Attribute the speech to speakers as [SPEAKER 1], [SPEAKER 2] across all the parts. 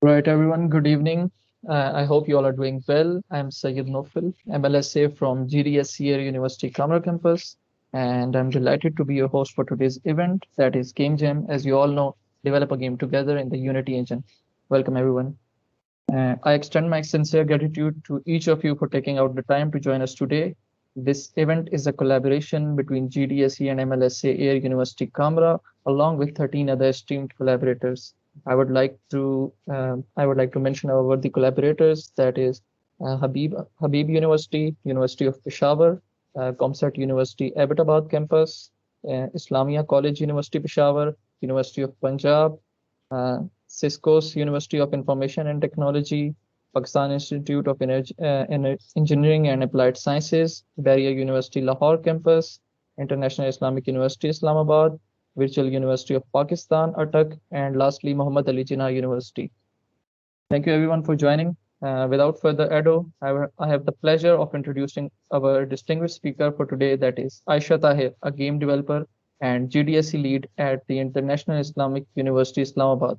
[SPEAKER 1] Right, everyone. Good evening. I hope you all are doing well. I'm Sayed Nofil, MLSA from GDSCR University Kamra campus, and I'm delighted to be your host for today's event, that is Game Jam. As you all know, develop a game together in the Unity engine. Welcome, everyone. I extend my sincere gratitude to each of you for taking out the time to join us today. This event is a collaboration between GDSE and MLSA Air University Camera, along with 13 other esteemed collaborators. I would like to mention our worthy collaborators. That is Habib University, University of Peshawar, Comsat University Abbottabad campus, Islamia College University Peshawar, University of Punjab, Cisco's University of Information and Technology, Pakistan Institute of Engineering and Applied Sciences, Bahria University Lahore campus, International Islamic University Islamabad, Virtual University of Pakistan, Attak, and lastly, Muhammad Ali Jinnah University. Thank you everyone for joining. Without further ado, I have the pleasure of introducing our distinguished speaker for today, that is Aisha Tahir, a game developer and GDSC lead at the International Islamic University Islamabad.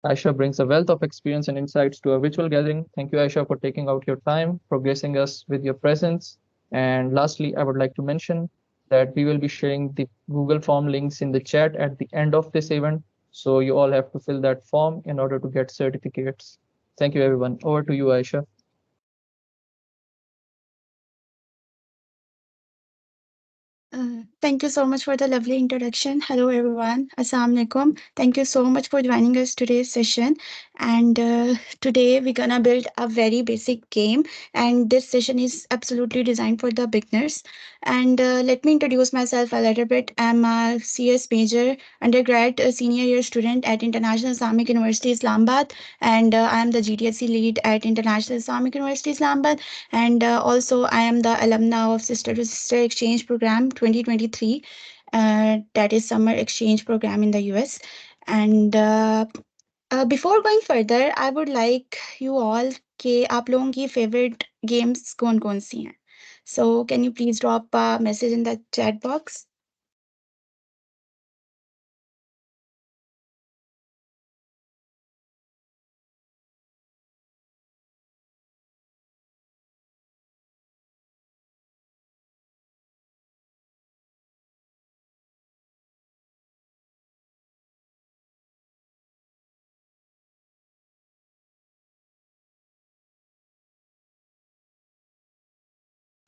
[SPEAKER 1] Aisha brings a wealth of experience and insights to our virtual gathering. Thank you, Aisha, for taking out your time, for gracing us with your presence. And lastly, I would like to mention that we will be sharing the Google form links in the chat at the end of this event. So you all have to fill that form in order to get certificates. Thank you, everyone. Over to you, Aisha.
[SPEAKER 2] Thank you so much for the lovely introduction. Hello, everyone. Assalamu alaikum. Thank you so much for joining us today's session. And today we're gonna build a very basic game. And this session is absolutely designed for the beginners. And let me introduce myself a little bit. I'm a CS major, undergrad, senior year student at International Islamic University Islamabad, and I am the GTSC lead at International Islamic University Islamabad, and also I am the alumna of Sister to Sister Exchange Program 2023, that is summer exchange program in the US. And before going further, I would like you all कि आप लोगों की favorite games कौन कौन सी हैं. So can you please drop a message in the chat box?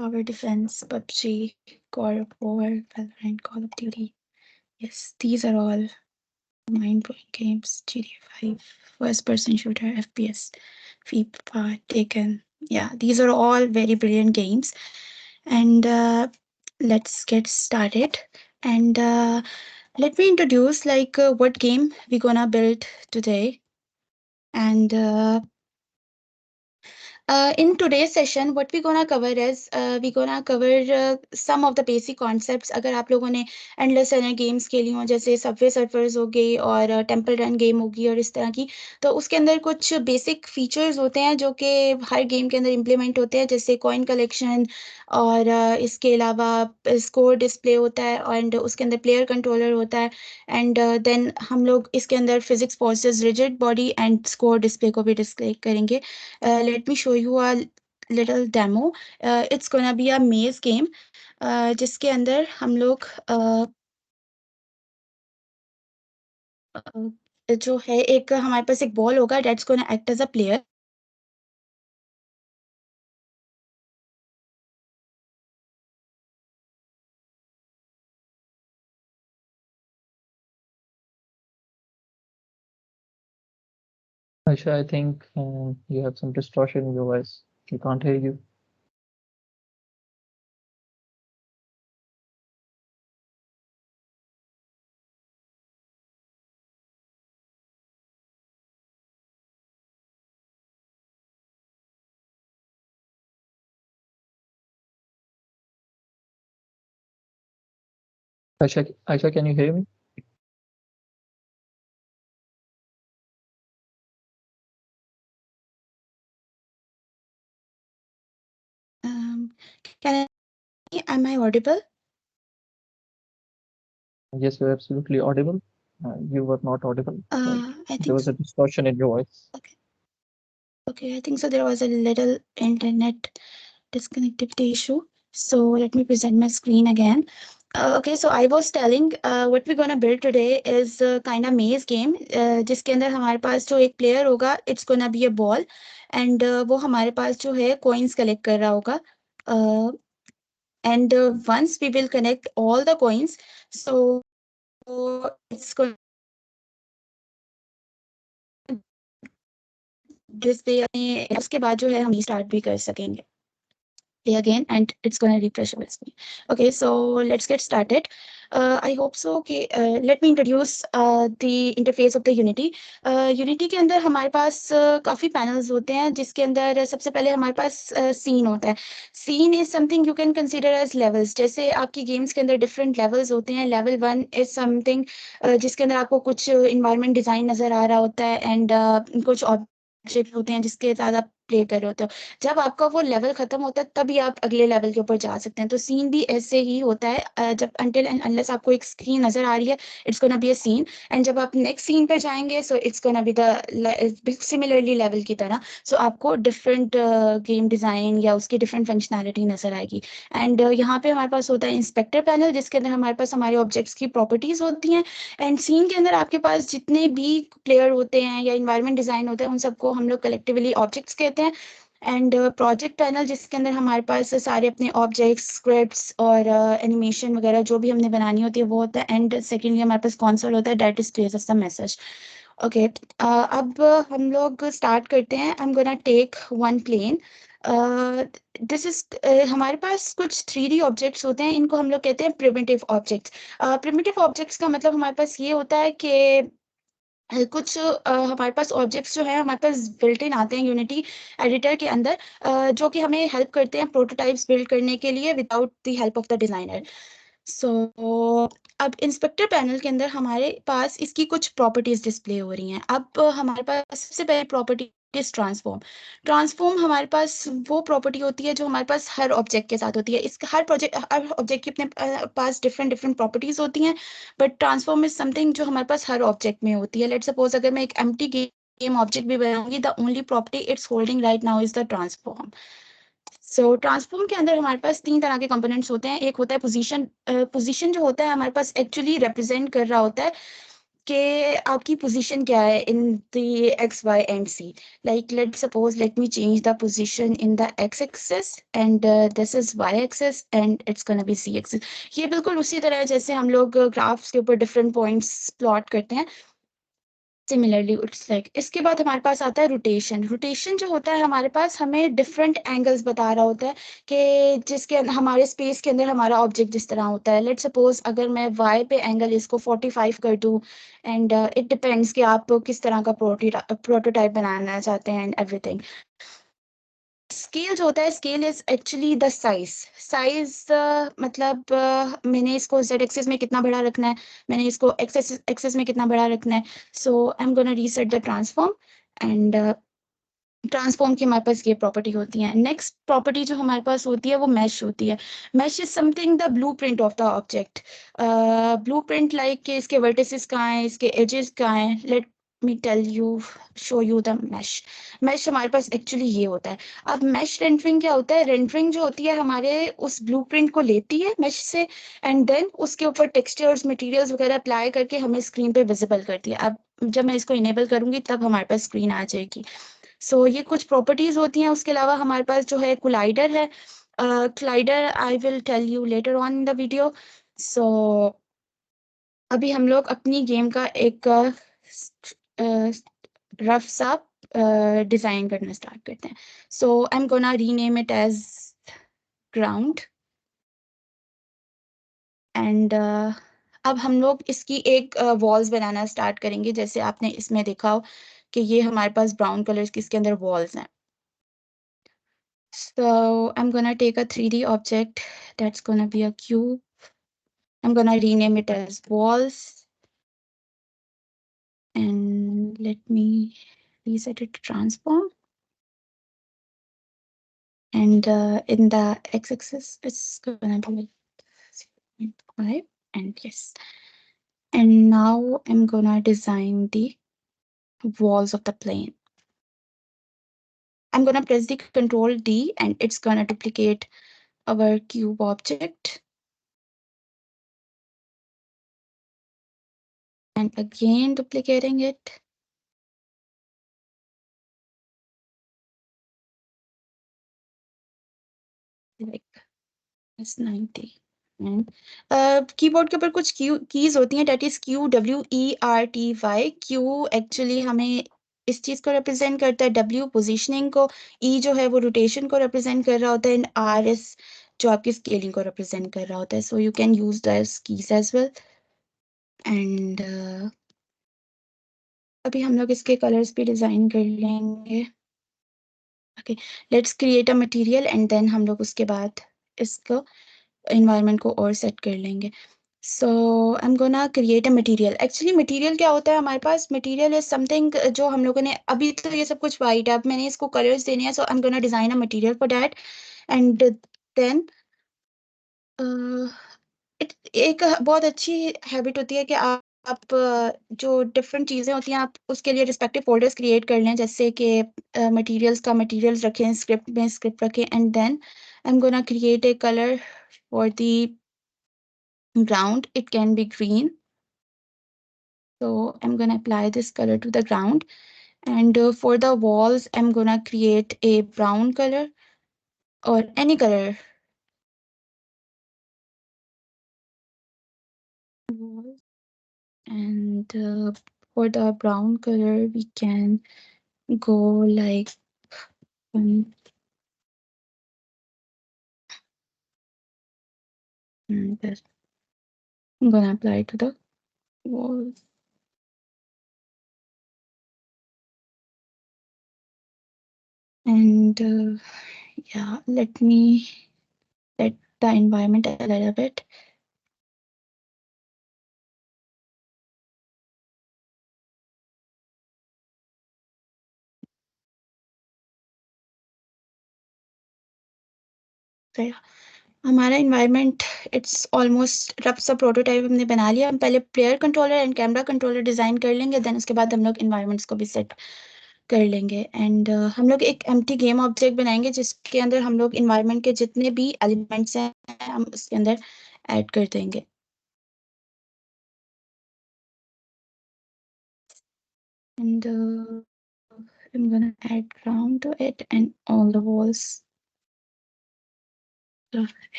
[SPEAKER 2] Tower Defense, PUBG, God of War, Valorant, Call of Duty. Yes, these are all mind-blowing games. GTA 5, first-person shooter, FPS, FIFA, Taken. Yeah, these are all very brilliant games. And let's get started. And let me introduce what game we're gonna build today. And in today's session, what we're gonna cover is we're gonna cover some of the basic concepts. अगर आप लोगों ने endless runner games खेली हो जैसे Subway Surfers हो गई और Temple Run game होगी और इस तरह की, तो उसके अंदर कुछ basic features होते हैं जो कि हर game के अंदर implement होते हैं, जैसे coin collection और इसके अलावा score display होता है और उसके अंदर player controller होता है. एंड देन हम लोग इसके अंदर physics forces rigid body and score display को भी डिस्प्ले करेंगे. Let me show you a little demo. It's gonna be a maze game, जिसके अंदर हम लोग जो है एक हमारे पास एक बॉल होगा that's gonna act as a player.
[SPEAKER 1] Aisha, I think you have some distortion in your voice. We can't hear you. Aisha, can you hear me?
[SPEAKER 2] Can am I audible?
[SPEAKER 1] Yes, you're absolutely audible. You were not audible. Like
[SPEAKER 2] I
[SPEAKER 1] there
[SPEAKER 2] think
[SPEAKER 1] was
[SPEAKER 2] so.
[SPEAKER 1] a distortion in your voice.
[SPEAKER 2] Okay. Okay, I think so there was a little internet disconnectivity issue. So let me present my screen again. Okay, so I was telling what we're gonna build today is kind of maze game, जिसके अंदर हमारे पास जो एक player होगा, it's gonna be a ball, and वो हमारे पास जो है coins collect कर रहा होगा. And once we will connect all the coins, so it's going display उसके बाद जो है हम स्टार्ट भी कर सकेंगे. Play again and it's going to refresh your screen. Okay, so let's get started. I hope so. Okay, let me introduce the interface of the Unity. Unity के अंदर हमारे पास काफ़ी पैनल्स होते हैं, जिसके अंदर सबसे पहले हमारे पास सीन होता है. Scene is something you can consider as levels. जैसे आपकी गेम्स के अंदर डिफरेंट लेवल्स होते हैं. लेवल 1 इज समथिंग जिसके अंदर आपको कुछ इन्वायरमेंट डिज़ाइन नज़र आ रहा होता है, एंड कुछ ऑब्जेक्ट होते हैं जिसके साथ आप प्ले कर रहे होते हो. जब आपका वो लेवल खत्म होता है तभी आप अगले लेवल के ऊपर जा सकते हैं. तो सीन भी ऐसे ही होता है. जब अनटिल एंड अनलेस आपको एक स्क्रीन नजर आ रही है, it's gonna be a scene. And जब आप नेक्स्ट सीन पे जाएंगे, so it's gonna be the similarly level की तरह. सो आपको डिफरेंट गेम डिजाइन या उसकी डिफरेंट फंक्शनैलिटी नजर आएगी. एंड यहाँ पे हमारे पास होता है इंस्पेक्टर पैनल, जिसके अंदर हमारे पास हमारे ऑब्जेक्ट्स की प्रॉपर्टीज होती हैं. एंड सीन के अंदर आपके पास जितने भी प्लेयर होते हैं या इन्वायरमेंट डिजाइन होते हैं, उन सबको हम लोग कलेक्टिवली ऑब्जेक्ट्स कहते हैं. एंड प्रोजेक्ट पैनल, जिसके अंदर हमारे पास सारे अपने ऑब्जेक्ट्स, स्क्रिप्ट्स और एनिमेशन वगैरह जो भी हमने बनानी होती है वो होता है. एंड सेकेंडली हमारे पास कंसोल होता है, that displays us the message. Okay, अब हम लोग स्टार्ट करते हैं. I am gonna take one plane. This is हमारे पास कुछ 3D ऑब्जेक्ट्स होते हैं, इनको हम लोग कहते हैं प्रिमिटिव ऑब्जेक्ट्स. प्रिमिटिव ऑब्जेक्ट्स का मतलब हमारे पास ये होता है कि कुछ हमारे पास ऑब्जेक्ट्स जो है हमारे पास बिल्ट इन आते हैं यूनिटी एडिटर के अंदर, जो कि हमें हेल्प करते हैं प्रोटोटाइप्स बिल्ड करने के लिए without the help of the designer. So अब इंस्पेक्टर पैनल के अंदर हमारे पास इसकी कुछ प्रॉपर्टीज डिस्प्ले हो रही हैं. अब हमारे पास सबसे पहले प्रॉपर्टी इज ट्रांसफॉर्म. ट्रांसफॉर्म हमारे पास वो प्रॉपर्टी होती है जो हमारे पास हर ऑब्जेक्ट के साथ होती है. इसका हर ऑब्जेक्ट की अपने पास डिफरेंट डिफरेंट प्रॉपर्टीज होती हैं, बट ट्रांसफॉर्म इज समथिंग जो हमारे पास हर ऑब्जेक्ट में होती है. लेट सपोज अगर मैं एक एम्प्टी गेम ऑब्जेक्ट भी बनाऊंगी, the only property it's holding right now is the transform. So transform के अंदर हमारे पास 3 तरह के कंपोनेंट्स होते हैं. एक होता है पोजीशन. पोजीशन जो होता है हमारे पास एक्चुअली रिप्रेजेंट कर रहा होता है कि आपकी पोजीशन क्या है in the X Y and Z. Like let suppose let me change the position in the X axis, and this is Y axis, and it's gonna be Z axis. ये बिल्कुल उसी तरह है जैसे हम लोग ग्राफ्स के ऊपर डिफरेंट पॉइंट्स प्लॉट करते हैं. Similarly it's like. इसके बाद हमारे पास आता है रोटेशन. रोटेशन जो होता है हमारे पास हमें डिफरेंट एंगल्स बता रहा होता है कि जिसके हमारे स्पेस के अंदर हमारा ऑब्जेक्ट जिस तरह होता है. लेट सपोज अगर मैं वाई पे एंगल इसको 45 कर दूं, एंड इट डिपेंड्स कि आप किस तरह का प्रोटोटाइप बनाना चाहते हैं एंड एवरीथिंग. स्केल जो होता है, scale is actually the size. Size मतलब मैंने इसको जेड एक्सिस में कितना बड़ा रखना है, मैंने इसको एक्स एक्सिस में कितना बड़ा रखना है. So I am gonna reset the transform. And transform की हमारे पास ये प्रॉपर्टी होती है. नेक्स्ट प्रॉपर्टी जो हमारे पास होती है वो मैश होती है. Mesh is something the blueprint of the object. Blueprint like कि इसके वर्टिसेस कहाँ हैं, इसके एजेस कहाँ हैं. Let me tell you, show you the mesh. Mesh हमारे पास एक्चुअली ये होता है. अब मैश रेंडरिंग क्या होता है? रेंडरिंग जो होती है हमारे उस ब्लू प्रिंट को लेती है मैश से, एंड देन उसके ऊपर टेक्सचर्स मटेरियल्स वगैरह अप्लाई करके हमें स्क्रीन पे विजिबल करती है. अब जब मैं इसको इनेबल करूंगी तब हमारे पास स्क्रीन आ जाएगी. सो ये कुछ प्रॉपर्टीज होती हैं. उसके अलावा हमारे पास जो है कोलाइडर है. Collider I will tell you later on in the video. So अभी हम लोग अपनी गेम का एक रफ सा डिजाइन करना स्टार्ट करते हैं. So I am gonna rename it as ground. And अब हम लोग इसकी एक वॉल्स बनाना स्टार्ट करेंगे. जैसे आपने इसमें देखा हो कि ये हमारे पास ब्राउन कलर्स की इसके अंदर वॉल्स हैं. So I'm gonna take a 3D object that's gonna be a cube. I'm gonna rename it as walls. And let me reset it to transform. And in the x-axis, it's gonna be 0.5. And yes. And now I'm gonna design the walls of the plane. I'm gonna press the Control D and it's gonna duplicate our cube object. And again duplicating it. Like S90. Keyboard के ऊपर कुछ keys होती हैं, that is QWERTY. क्यू actually हमें इस चीज को रिप्रेजेंट करता है, W पोजीशनिंग को, E जो है वो रोटेशन को रिप्रेजेंट कर रहा होता है, एंड RS जो आपकी स्केलिंग को रिप्रेजेंट कर रहा होता है. So you can use these keys as well. And अभी हम लोग इसके कलर्स भी डिजाइन कर लेंगे. Okay, let's create a material and then हम लोग उसके बाद इसको इन्वायरमेंट को और सेट कर लेंगे. So I am gonna create a material. Actually material क्या होता है हमारे पास? मटेरियल इज समथिंग जो हम लोगों ने, अभी तो ये सब कुछ वाइट है, अब मैंने इसको कलर्स देने हैं. So I am gonna design a material for that. And then एक बहुत अच्छी हैबिट होती है कि आप जो डिफरेंट चीज़ें होती हैं आप उसके लिए रिस्पेक्टिव फोल्डर्स क्रिएट कर लें, जैसे कि मटेरियल्स का मटेरियल्स रखें, स्क्रिप्ट में स्क्रिप्ट रखें. And then I am gonna create a colour for the ground. It can be green. So I'm gonna apply this color to the ground. And for the walls, I'm gonna create a brown color or any color. And for the brown color, we can go like this. I'm gonna apply it to the walls. And yeah, let me set the environment a little bit. So yeah, हमारा environment it's almost rough सा prototype हमने बना लिया. हम पहले player controller and camera controller design कर लेंगे, then उसके बाद हम लोग इन्वायरमेंट्स को भी सेट कर लेंगे. एंड हम लोग एक एम्प्टी गेम ऑब्जेक्ट बनाएंगे जिसके अंदर हम लोग इन्वायरमेंट के जितने भी एलिमेंट्स हैं हम उसके अंदर ऐड कर देंगे. And I'm gonna add ground to it and all the walls.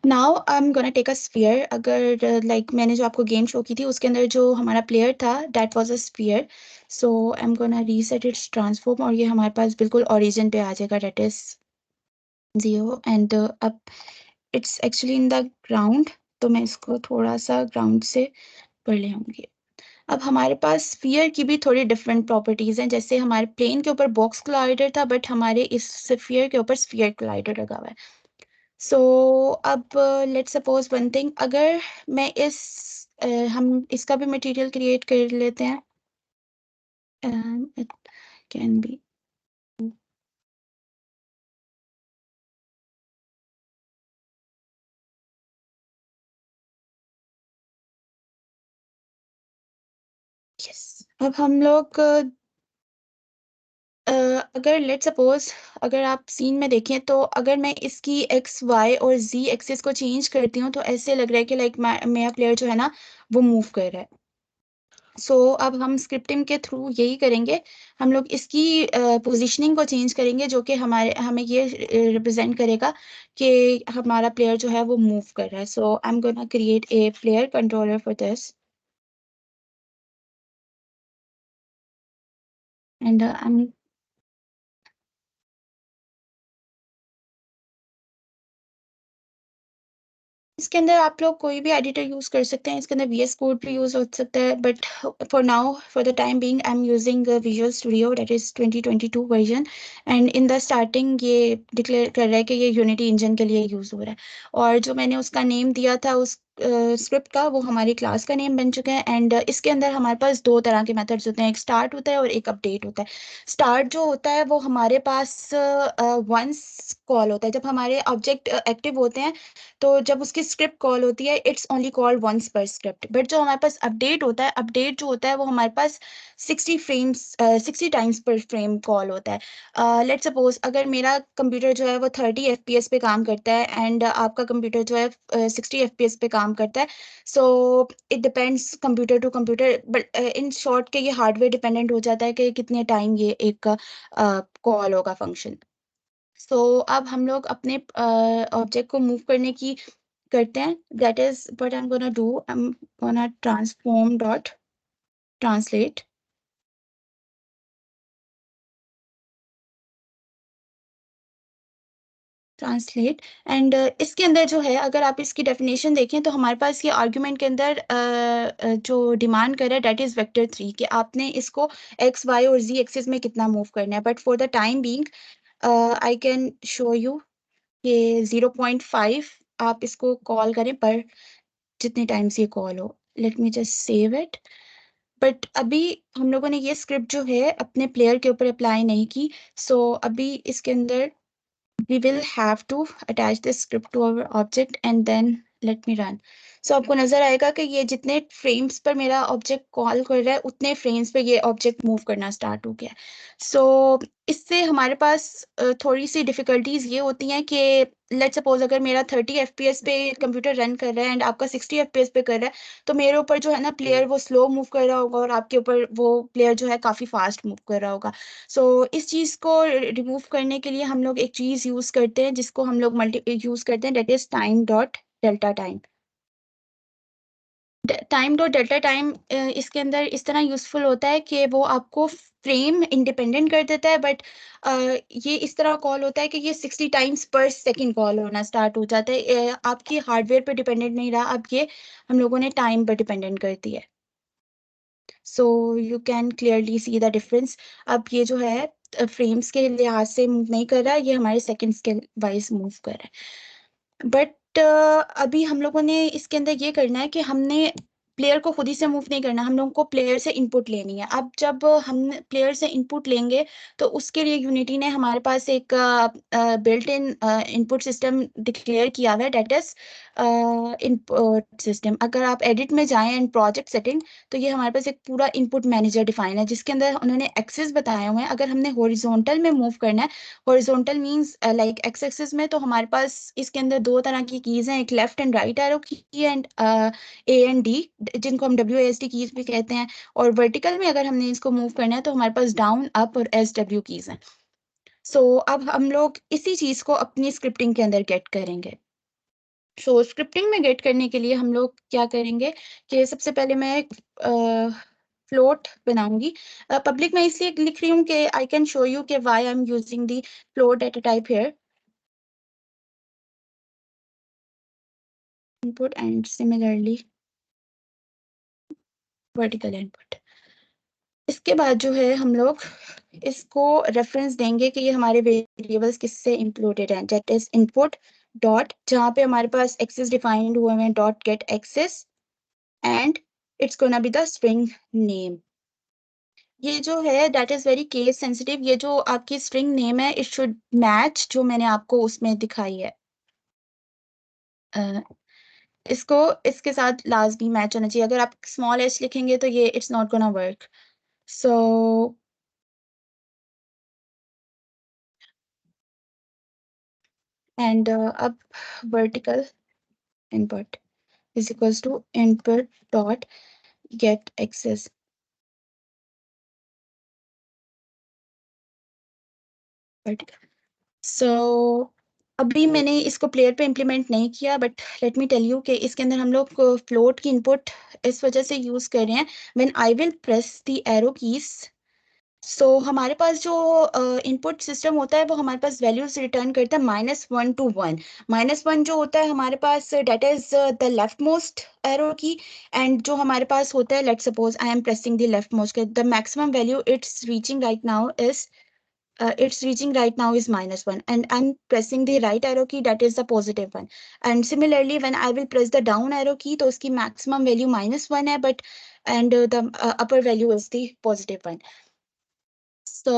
[SPEAKER 2] Now I am gonna take a sphere. अगर लाइक मैंने जो आपको गेम शो की थी उसके अंदर जो हमारा प्लेयर था that was a sphere. So I am gonna reset it's transform और ये हमारे पास बिल्कुल ओरिजिन पे आ जाएगा, दैट इज 0. एंड अब it's actually in the ground, तो मैं इसको थोड़ा सा ग्राउंड से पढ़ ले आऊंगी. अब हमारे पास स्फीयर की भी थोड़ी डिफरेंट प्रॉपर्टीज हैं. जैसे हमारे प्लेन के ऊपर बॉक्स कोलाइडर था, बट हमारे इस स्फीयर के ऊपर स्फीयर कोलाइडर लगा हुआ है. सो अब लेट्स सपोज वन थिंग, अगर मैं हम इसका भी मटेरियल क्रिएट कर लेते हैं. It can B yes. अब हम लोग अगर लेट्स सपोज अगर आप सीन में देखें तो अगर मैं इसकी एक्स वाई और जी एक्सिस को चेंज करती हूँ तो ऐसे लग रहा है कि लाइक मेरा प्लेयर जो है ना वो मूव कर रहा है. सो अब हम स्क्रिप्टिंग के थ्रू यही करेंगे. हम लोग इसकी पोजीशनिंग को चेंज करेंगे जो कि हमें ये रिप्रेजेंट करेगा कि हमारा प्लेयर जो है वो मूव कर रहा है. So I am gonna create a player controller for this. And I am इसके अंदर आप लोग कोई भी एडिटर यूज कर सकते हैं. इसके अंदर VS कोड भी यूज हो सकता है, but for now for the time being I am using visual studio that is 2022 version. And in the starting ये डिक्लेयर कर रहा है कि ये यूनिटी इंजन के लिए यूज हो रहा है. और जो मैंने उसका नेम दिया था स्क्रिप्ट का वो हमारी क्लास का नेम बन चुका है। एंड इसके अंदर हमारे पास दो तरह के मेथड्स होते हैं, एक स्टार्ट होता है और एक अपडेट होता है। स्टार्ट जो होता है वो हमारे पास वंस कॉल होता है, जब हमारे ऑब्जेक्ट एक्टिव होते हैं तो जब उसकी स्क्रिप्ट कॉल होती है इट्स ओनली कॉल्ड वंस पर स्क्रिप्ट। बट जो हमारे पास अपडेट होता है, अपडेट जो होता है वो हमारे पास 60 टाइम्स पर फ्रेम कॉल होता है। लेट्स सपोज अगर मेरा कंप्यूटर जो है वो 30 FPS पे काम करता है एंड आपका कंप्यूटर जो है 60 FPS पे काम करता है। So it depends computer to computer, but in short के ये हार्डवेयर डिपेंडेंट हो जाता है कि कितने टाइम ये एक कॉल होगा फंक्शन। सो अब हम लोग अपने ऑब्जेक्ट को मूव करने की करते हैं। That is what I am gonna do, I am gonna transform dot translate. Translate and इसके अंदर जो है अगर आप इसकी डेफिनेशन देखें तो हमारे पास ये आर्ग्यूमेंट के अंदर जो डिमांड कर रहा है डेट इज वेक्टर 3, कि आपने इसको एक्स वाई और जी एक्सिस में कितना मूव करना है। But for the time being I can show you ये 0.5 आप इसको कॉल करें पर जितने टाइम्स ये कॉल हो। Let me just save it. But अभी हम लोगों ने ये स्क्रिप्ट जो है अपने प्लेयर के ऊपर अप्लाई नहीं की। सो अभी इसके अंदर we will have to attach this script to our object and then let me run. So आपको नजर आएगा कि ये जितने फ्रेम्स पर मेरा ऑब्जेक्ट कॉल कर रहा है उतने फ्रेम्स पे ये ऑब्जेक्ट मूव करना स्टार्ट हो गया। सो इससे हमारे पास थोड़ी सी डिफिकल्टीज ये होती हैं कि लेट्स सपोज अगर मेरा 30 FPS पे कंप्यूटर रन कर रहा है एंड आपका 60 FPS पे कर रहा है, तो मेरे ऊपर जो है ना प्लेयर वो स्लो मूव कर रहा होगा और आपके ऊपर वो प्लेयर जो है काफी फास्ट मूव कर रहा होगा। सो इस चीज को रिमूव करने के लिए हम लोग एक चीज यूज करते हैं जिसको हम लोग मल्टी यूज करते हैं, that is time dot delta time. Time dot delta time इसके अंदर इस तरह यूजफुल होता है कि वो आपको फ्रेम इंडिपेंडेंट कर देता है, बट ये इस तरह कॉल होता है कि ये 60 टाइम्स पर सेकेंड कॉल होना स्टार्ट हो जाता है। आपकी हार्डवेयर पर डिपेंडेंट नहीं रहा, अब ये हम लोगों ने टाइम पर डिपेंडेंट कर दिया है। So you can clearly see the difference. अब ये जो है फ्रेम्स के लिहाज से मूव नहीं कर रहा, ये हमारे सेकंड्स के वाइज मूव कर रहा है। बट अभी हम लोगों ने इसके अंदर ये करना है कि हमने प्लेयर को खुद ही से मूव नहीं करना, हम लोगों को प्लेयर से इनपुट लेनी है। अब जब हम प्लेयर से इनपुट लेंगे तो उसके लिए यूनिटी ने हमारे पास एक built in input system declare किया हुआ है, डेट इज इनपुट सिस्टम। अगर आप एडिट में जाएं एंड प्रोजेक्ट सेटिंग, तो ये हमारे पास एक पूरा इनपुट मैनेजर डिफाइन है जिसके अंदर उन्होंने एक्सेस बताए हुए हैं। अगर हमने हॉरिजॉन्टल में मूव करना है, horizontal means like x axis में, तो हमारे पास इसके अंदर दो तरह की कीज हैं, एक left and right arrow key and A and D, जिनको हम WASD कीज भी कहते हैं। और वर्टिकल में अगर हमने इसको मूव करना है तो हमारे पास डाउन अप और SW कीज हैं। सो अब हम लोग इसी चीज को अपनी स्क्रिप्टिंग के अंदर गेट करेंगे। सो स्क्रिप्टिंग में गेट करने के लिए हम लोग क्या करेंगे कि सबसे पहले मैं एक फ्लोट बनाऊंगी। पब्लिक में इसलिए लिख रही हूँ कि आई कैन शो यू कि why I am using the float data type here, input and similarly vertical input. इसके बाद जो है हम लोग इसको रेफरेंस देंगे कि ये हमारे वेरिएबल्स किससे इंक्लूडेड हैं, दैट इज इनपुट डॉट, जहाँ पे हमारे पास एक्सेस डिफाइंड हुए हैं, dot get axis and it's gonna be the string name. ये जो है that is very case sensitive, ये जो आपकी स्ट्रिंग नेम है इट शुड मैच जो मैंने आपको उसमें दिखाई है। अ, इसको इसके साथ लाजमी मैच होना चाहिए। अगर आप स्मॉल एच लिखेंगे तो ये it's not gonna work. So and अब vertical input is equals to input dot get access vertical. So अभी मैंने इसको प्लेयर पे इम्प्लीमेंट नहीं किया, but let me tell you कि इसके अंदर हम लोग फ्लोट की इनपुट इस वजह से यूज कर रहे हैं, when I will press the arrow keys. So हमारे पास जो इनपुट सिस्टम होता है वो हमारे पास वैल्यूज रिटर्न करता है -1 to 1। -1 जो होता है हमारे पास that is the left most arrow key, and जो हमारे पास होता है let's suppose I am pressing the left most, the maximum value it's reaching right now is it's reaching right now is -1, and I'm pressing the right arrow key, that is the positive one. And similarly, when I will press the down arrow key, तो उसकी maximum value -1 है, but and the upper value is the positive one. So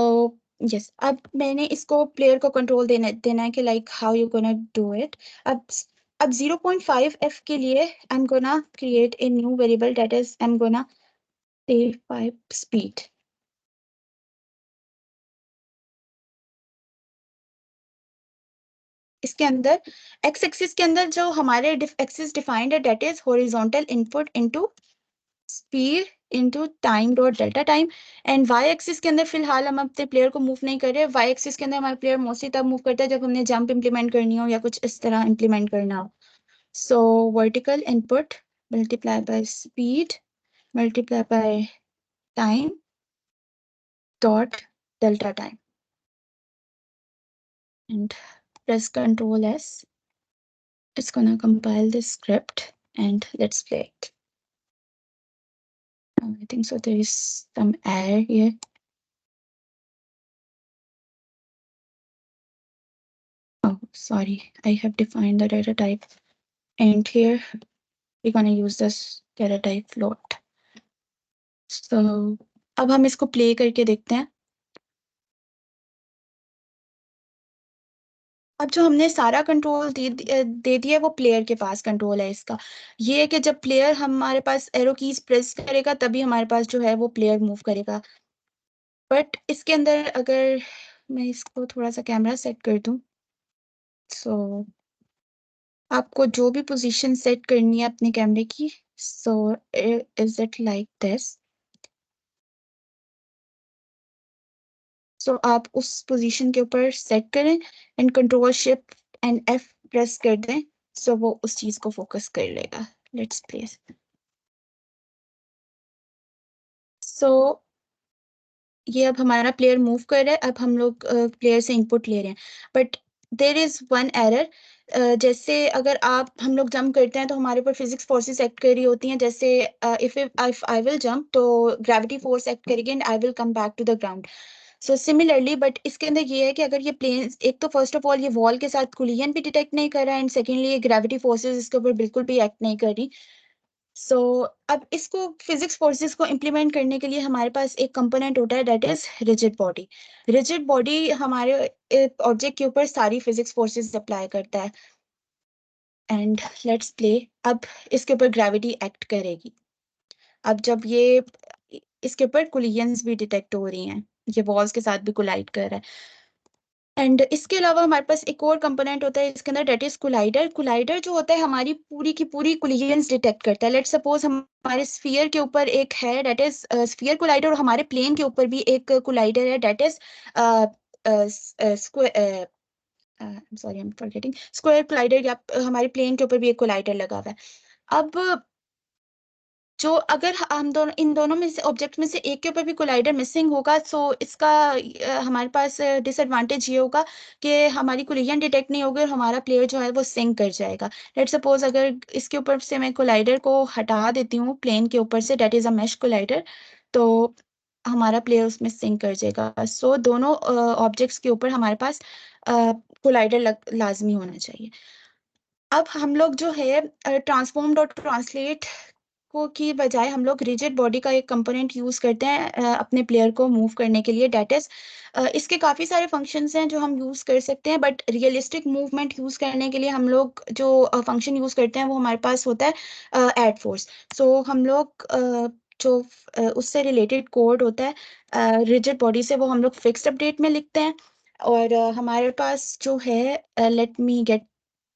[SPEAKER 2] yes, अब मैंने इसको player को control देना है कि like how you gonna do it. अब 0.5f के लिए I'm gonna create a new variable, that is I'm gonna say 5 speed. इसके अंदर एक्स एक्सिस के अंदर जो हमारे एक्सिस डिफाइंड है, that is horizontal input into speed into time dot delta time. And Y axis के अंदर फिलहाल हम अपने प्लेयर को मूव नहीं कर रहे. वाई एक्सिस के अंदर हमारा प्लेयर मोस्टली तब मूव करता है जब हमने जंप इंप्लीमेंट करनी हो या कुछ इस तरह इंप्लीमेंट करना हो. सो vertical input multiply by speed multiply by time dot delta time, and press Ctrl S. It's gonna compile this script and let's play it. I think so there is some error here. Oh, sorry, I have defined the data type, and here we're gonna use this data type float. So अब हम इसको play करके देखते हैं. अब जो हमने सारा कंट्रोल दे दिया है वो प्लेयर के पास कंट्रोल है इसका. ये है कि जब प्लेयर हमारे पास एरो कीज प्रेस करेगा तभी हमारे पास जो है वो प्लेयर मूव करेगा. बट इसके अंदर अगर मैं इसको थोड़ा सा कैमरा सेट कर दूं, सो आपको जो भी पोजीशन सेट करनी है अपने कैमरे की, so is it like this. So आप उस पोजीशन के ऊपर सेट करें and control shift and F press कर दें, सो वो उस चीज को फोकस कर लेगा. Let's place. सो ये अब हमारा प्लेयर मूव कर रहा है. अब हम लोग प्लेयर से इनपुट ले रहे हैं, but there is one error. जैसे अगर हम लोग जंप करते हैं तो हमारे ऊपर फिजिक्स फोर्सेस एक्ट कर रही होती हैं. जैसे इफ आई विल जंप तो ग्रेविटी फोर्स एक्ट करेगी and I will come back to the ground. So similarly, but इसके अंदर ये है कि अगर ये प्लेन, एक तो फर्स्ट ऑफ ऑल ये वॉल के साथ कोलिजन भी डिटेक्ट नहीं कर रहा है, एंड सेकेंडली ये ग्रेविटी फोर्सेस इसके ऊपर बिल्कुल भी एक्ट नहीं कर रही. सो अब इसको फिजिक्स फोर्सेस को इम्प्लीमेंट करने के लिए हमारे पास एक कंपोनेंट होता है, that is rigid body. Rigid body हमारे ऑब्जेक्ट के ऊपर सारी फिजिक्स फोर्सेस अप्लाई करता है. And let's play. अब इसके ऊपर ग्रेविटी एक्ट करेगी. अब जब ये इसके ऊपर कोलिजन्स भी डिटेक्ट हो रही हैं, ये वॉल्स के साथ भी कोलाइड कर रहा है. एंड इसके अलावा हमारे पास एक और कंपोनेंट होता है इसके अंदर, डेट इज कोलाइडर. कोलाइडर जो होता है हमारी पूरी की पूरी कोलिजन्स डिटेक्ट करता है. लेट्स सपोज हमारे स्फीयर के ऊपर एक है, डेट इज स्फीयर कोलाइडर, और हमारे प्लेन के ऊपर भी एक कोलाइडर है, that is sorry I am forgetting, square collider. या हमारे प्लेन के ऊपर भी एक कोलाइडर लगा हुआ है. अब जो अगर हम दोनों इन दोनों में से ऑब्जेक्ट में से एक के ऊपर भी कोलाइडर मिसिंग होगा, सो इसका हमारे पास डिसएडवांटेज ये होगा कि हमारी कोलिजन डिटेक्ट नहीं होगी और हमारा प्लेयर जो है वो सिंक कर जाएगा. लेट्स सपोज अगर इसके ऊपर से मैं कोलाइडर को हटा देती हूँ प्लेन के ऊपर से, that is a mesh collider, तो हमारा प्लेयर उसमें सिंक कर जाएगा. सो दोनों ऑब्जेक्ट्स के ऊपर हमारे पास कोलाइडर लाजमी होना चाहिए. अब हम लोग जो है ट्रांसफॉर्म डॉट ट्रांसलेट को की बजाय हम लोग रिजिड बॉडी का एक कंपोनेंट यूज करते हैं अपने प्लेयर को मूव करने के लिए. डेट इज इसके काफी सारे फंक्शंस हैं जो हम यूज कर सकते हैं, बट रियलिस्टिक मूवमेंट यूज करने के लिए हम लोग जो फंक्शन यूज करते हैं वो हमारे पास होता है एड फोर्स. सो हम लोग जो उससे रिलेटेड कोड होता है रिजिड बॉडी से, वो हम लोग फिक्स्ड अपडेट में लिखते हैं. और हमारे पास जो है, let me get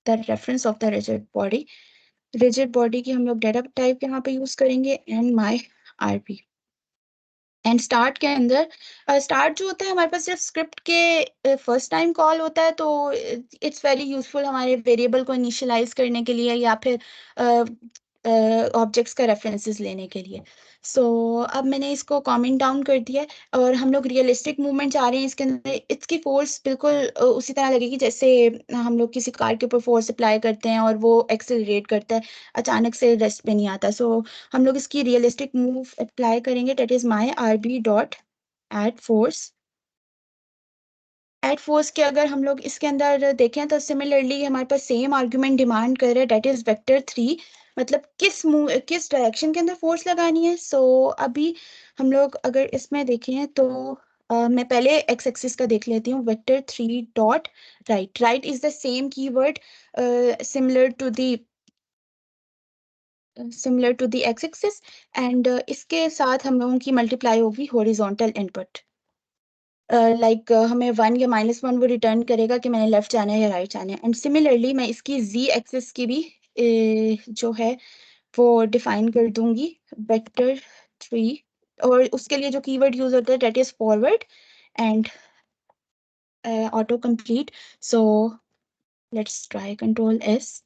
[SPEAKER 2] the reference of the rigid body. Rigid body की हम लोग डेटा टाइप यहाँ पे यूज करेंगे and my RP. And start के अंदर स्टार्ट जो होता है हमारे पास जब स्क्रिप्ट के फर्स्ट टाइम कॉल होता है, तो इट्स वेरी यूजफुल हमारे वेरिएबल को इनिशियलाइज करने के लिए या फिर ऑब्जेक्ट्स का रेफरेंसेस लेने के लिए. सो अब मैंने इसको कमेंट डाउन कर दिया है और हम लोग रियलिस्टिक मूवमेंट चाह रहे हैं. इसके अंदर इसकी फोर्स बिल्कुल उसी तरह लगेगी जैसे हम लोग किसी कार के ऊपर फोर्स अप्लाई करते हैं और वो एक्सेलरेट करता है, अचानक से रेस्ट पे नहीं आता. सो हम लोग इसकी रियलिस्टिक मूव अप्लाई करेंगे, that is my R B dot add force add force के अगर हम लोग इसके अंदर देखें तो सिमिलरली हमारे पास सेम आर्ग्यूमेंट डिमांड कर रहा है, डेट इज वेक्टर 3। मतलब किस डायरेक्शन के अंदर फोर्स लगानी है। सो अभी हम लोग अगर इसमें देखें तो मैं पहले एक्स एक्सिस का देख लेती हूँ। Vector 3 dot right, right is the same keyword similar to the X axis, and इसके साथ हम लोगों की मल्टीप्लाई होगी हॉरिजॉन्टल इनपुट। लाइक हमें 1 या -1 वो रिटर्न करेगा कि मैंने लेफ्ट जाना है या राइट जाना है। एंड सिमिलरली मैं इसकी z एक्सिस की भी जो है वो डिफाइन कर दूंगी वेक्टर 3, और उसके लिए जो कीवर्ड यूज होता है that is forward and auto complete. So let's try control S।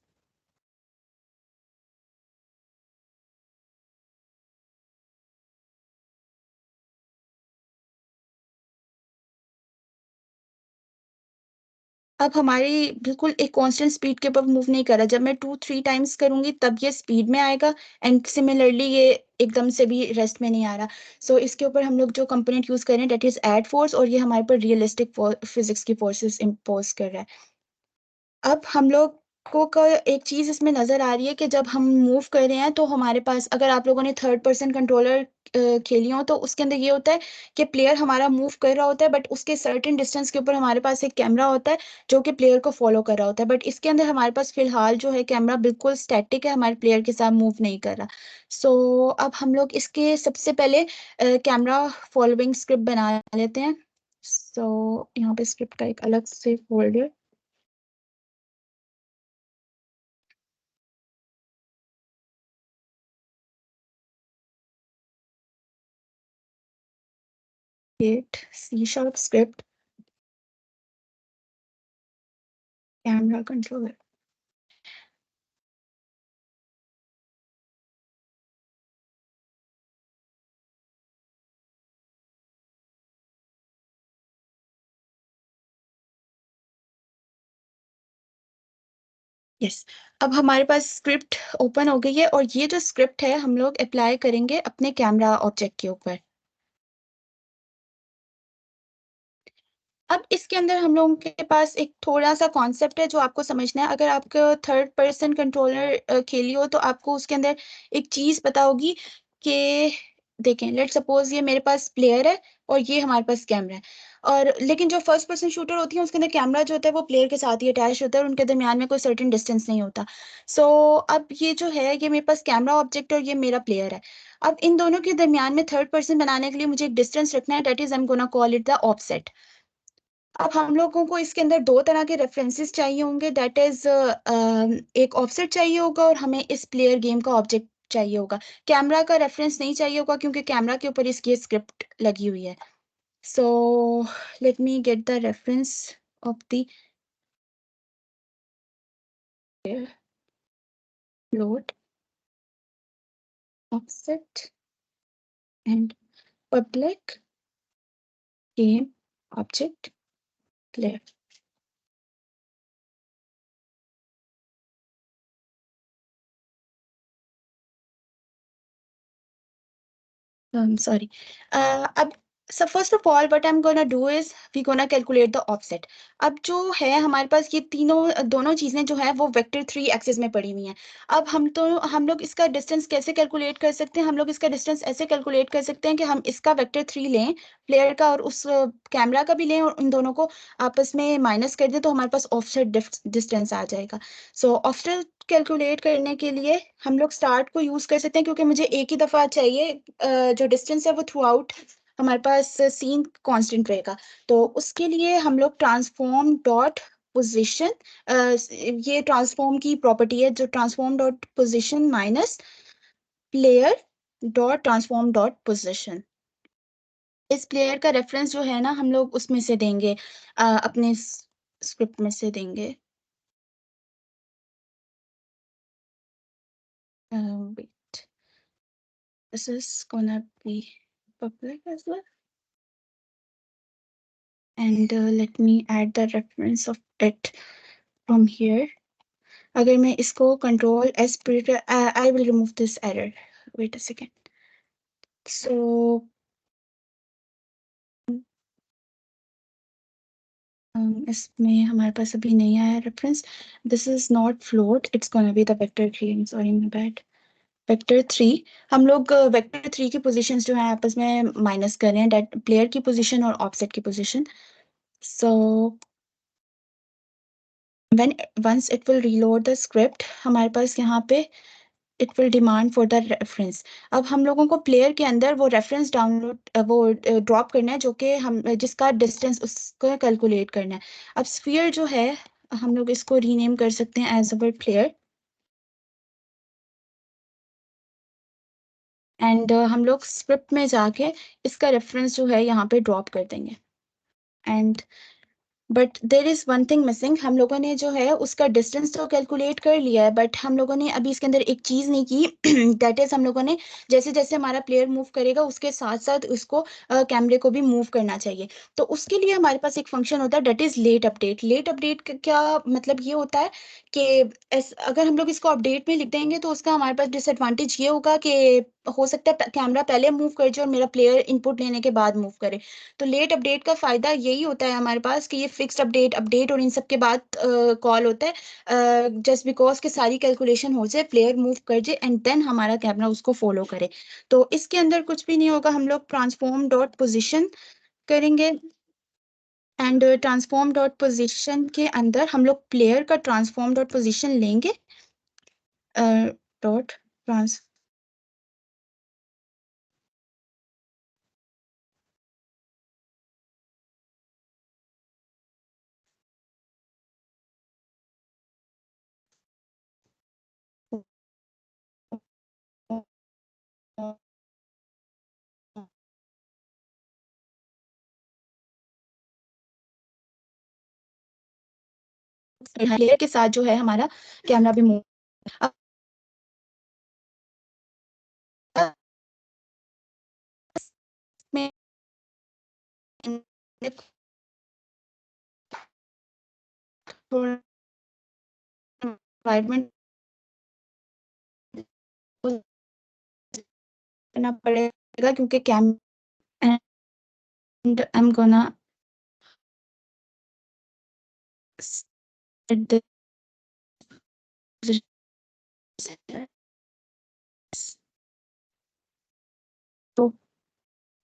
[SPEAKER 2] अब हमारी बिल्कुल एक कांस्टेंट स्पीड के ऊपर मूव नहीं कर रहा। जब मैं 2-3 टाइम्स करूंगी तब ये स्पीड में आएगा, एंड सिमिलरली ये एकदम से भी रेस्ट में नहीं आ रहा। सो इसके ऊपर हम लोग जो कंपोनेंट यूज करें डेट इज एड फोर्स, और ये हमारे पर रियलिस्टिक फिजिक्स की फोर्सेस इम्पोज कर रहा है। अब हम लोग को एक चीज इसमें नजर आ रही है कि जब हम मूव कर रहे हैं तो हमारे पास, अगर आप लोगों ने थर्ड पर्सन कंट्रोलर खेली हो तो उसके अंदर ये होता है कि प्लेयर हमारा मूव कर रहा होता है, बट उसके सर्टेन डिस्टेंस के ऊपर हमारे पास एक कैमरा होता है जो कि प्लेयर को फॉलो कर रहा होता है। बट इसके अंदर हमारे पास फिलहाल जो है कैमरा बिल्कुल स्टैटिक है, हमारे प्लेयर के साथ मूव नहीं कर रहा। सो अब हम लोग इसके सबसे पहले कैमरा फॉलोइंग स्क्रिप्ट बना लेते हैं। सो यहाँ पे स्क्रिप्ट का एक अलग से folder, create C# script camera controller. Yes, अब हमारे पास स्क्रिप्ट ओपन हो गई है, और ये जो स्क्रिप्ट है हम लोग अप्लाई करेंगे अपने कैमरा ऑब्जेक्ट के ऊपर। अब इसके अंदर हम लोगों के पास एक थोड़ा सा कॉन्सेप्ट है जो आपको समझना है। अगर आपको थर्ड पर्सन कंट्रोलर खेली हो तो आपको उसके अंदर एक चीज पता होगी कि देखें, लेट सपोज ये मेरे पास प्लेयर है और ये हमारे पास कैमरा है, और लेकिन जो फर्स्ट पर्सन शूटर होती है उसके अंदर कैमरा जो होता है वो प्लेयर के साथ ही अटैच होता है और उनके दरमियान में कोई सर्टेन डिस्टेंस नहीं होता। सो अब ये जो है ये मेरे पास कैमरा ऑब्जेक्ट और ये मेरा प्लेयर है। अब इन दोनों के दरमियान में थर्ड पर्सन बनाने के लिए मुझे एक डिस्टेंस रखना है, that is I am gonna call it the offset. अब हम लोगों को इसके अंदर दो तरह के रेफरेंसेस चाहिए होंगे, दैट इज एक ऑफसेट चाहिए होगा और हमें इस प्लेयर गेम का ऑब्जेक्ट चाहिए होगा। कैमरा का रेफरेंस नहीं चाहिए होगा क्योंकि कैमरा के ऊपर इसकी स्क्रिप्ट लगी हुई है। So let me get the reference of the load offset and public game object player. Sorry. अब so first of all what I'm gonna do is we gonna calculate the offset। अब जो है हमारे पास ये तीनों दोनों चीजें जो है वो वेक्टर 3 एक्सिस में पड़ी हुई हैं। अब हम लोग इसका डिस्टेंस कैसे कैलकुलेट कर सकते हैं? हम लोग इसका डिस्टेंस ऐसे कैलकुलेट कर सकते हैं कि हम इसका वेक्टर 3 लें प्लेयर का, और उस कैमरा का भी लें, और उन दोनों को आपस में माइनस कर दें तो हमारे पास ऑफसेट डिस्टेंस आ जाएगा। सो ऑफसेट कैलकुलेट करने के लिए हम लोग स्टार्ट को यूज कर सकते हैं क्योंकि मुझे एक ही दफा चाहिए। जो डिस्टेंस है वो थ्रू आउट हमारे पास सीन कांस्टेंट रहेगा। तो उसके लिए हम लोग ट्रांसफॉर्म डॉट पोजिशन, ये ट्रांसफॉर्म की प्रॉपर्टी है, जो transform dot position minus player dot transform dot position. इस प्लेयर का रेफरेंस जो है ना हम लोग उसमें से देंगे, अपने स्क्रिप्ट में से देंगे। Wait, this is gonna be public as well. And let me add the reference of it from here. अगर मैं इसको control S I will remove this error. Wait a second. So इसमें हमारे पास अभी नहीं आया reference. This is not float, it's gonna be the vector 3. Sorry, my bad. Vector 3. हम लोग वेक्टर 3 की पोजीशंस जो है आपस में माइनस कर रहे हैं, डेट प्लेयर की पोजीशन और ऑफसेट की position. So when once it will reload the script, हमारे पास यहाँ पे it will demand for the reference. अब हम लोगों को प्लेयर के अंदर वो रेफरेंस डाउनलोड वो ड्रॉप करना है, जो कि हम जिसका डिस्टेंस उसको कैलकुलेट करना है. अब स्फीयर जो है, हम लोग इसको रीनेम कर सकते हैं एज अवर प्लेयर. एंड हम लोग स्क्रिप्ट में जाके इसका रेफरेंस जो है यहाँ पे ड्रॉप कर देंगे. And but there is one thing missing. हम लोगों ने जो है उसका डिस्टेंस तो कैलकुलेट कर लिया है, बट हम लोगों ने अभी इसके अंदर एक चीज नहीं की. दैट इज, हम लोगों ने जैसे जैसे हमारा प्लेयर मूव करेगा उसके साथ साथ उसको कैमरे को भी मूव करना चाहिए. तो उसके लिए हमारे पास एक फंक्शन होता है, that is late update. Late update का क्या मतलब ये होता है कि अगर हम लोग इसको अपडेट में लिख देंगे तो उसका हमारे पास डिसएडवांटेज ये होगा कि हो सकता है कैमरा पहले मूव कर जाए और मेरा प्लेयर इनपुट लेने के बाद मूव करे. तो लेट अपडेट का फायदा यही होता है हमारे पास कि ये फिक्स्ड अपडेट अपडेट और इन सब के बाद कॉल होता है, जस्ट बिकॉज कि सारी कैलकुलेशन हो जाए, प्लेयर मूव कर जाए एंड देन हमारा कैमरा उसको फॉलो करे. तो इसके अंदर कुछ भी नहीं होगा, हम लोग ट्रांसफॉर्म डॉट पोजिशन करेंगे. एंड ट्रांसफॉर्म डॉट पोजिशन के अंदर हम लोग प्लेयर का ट्रांसफॉर्म डॉट पोजिशन लेंगे. डॉट ट्रांस प्लेयर के साथ जो है हमारा कैमरा भी मूव. में environment करना पड़ेगा क्योंकि cam and I am gonna set this. तो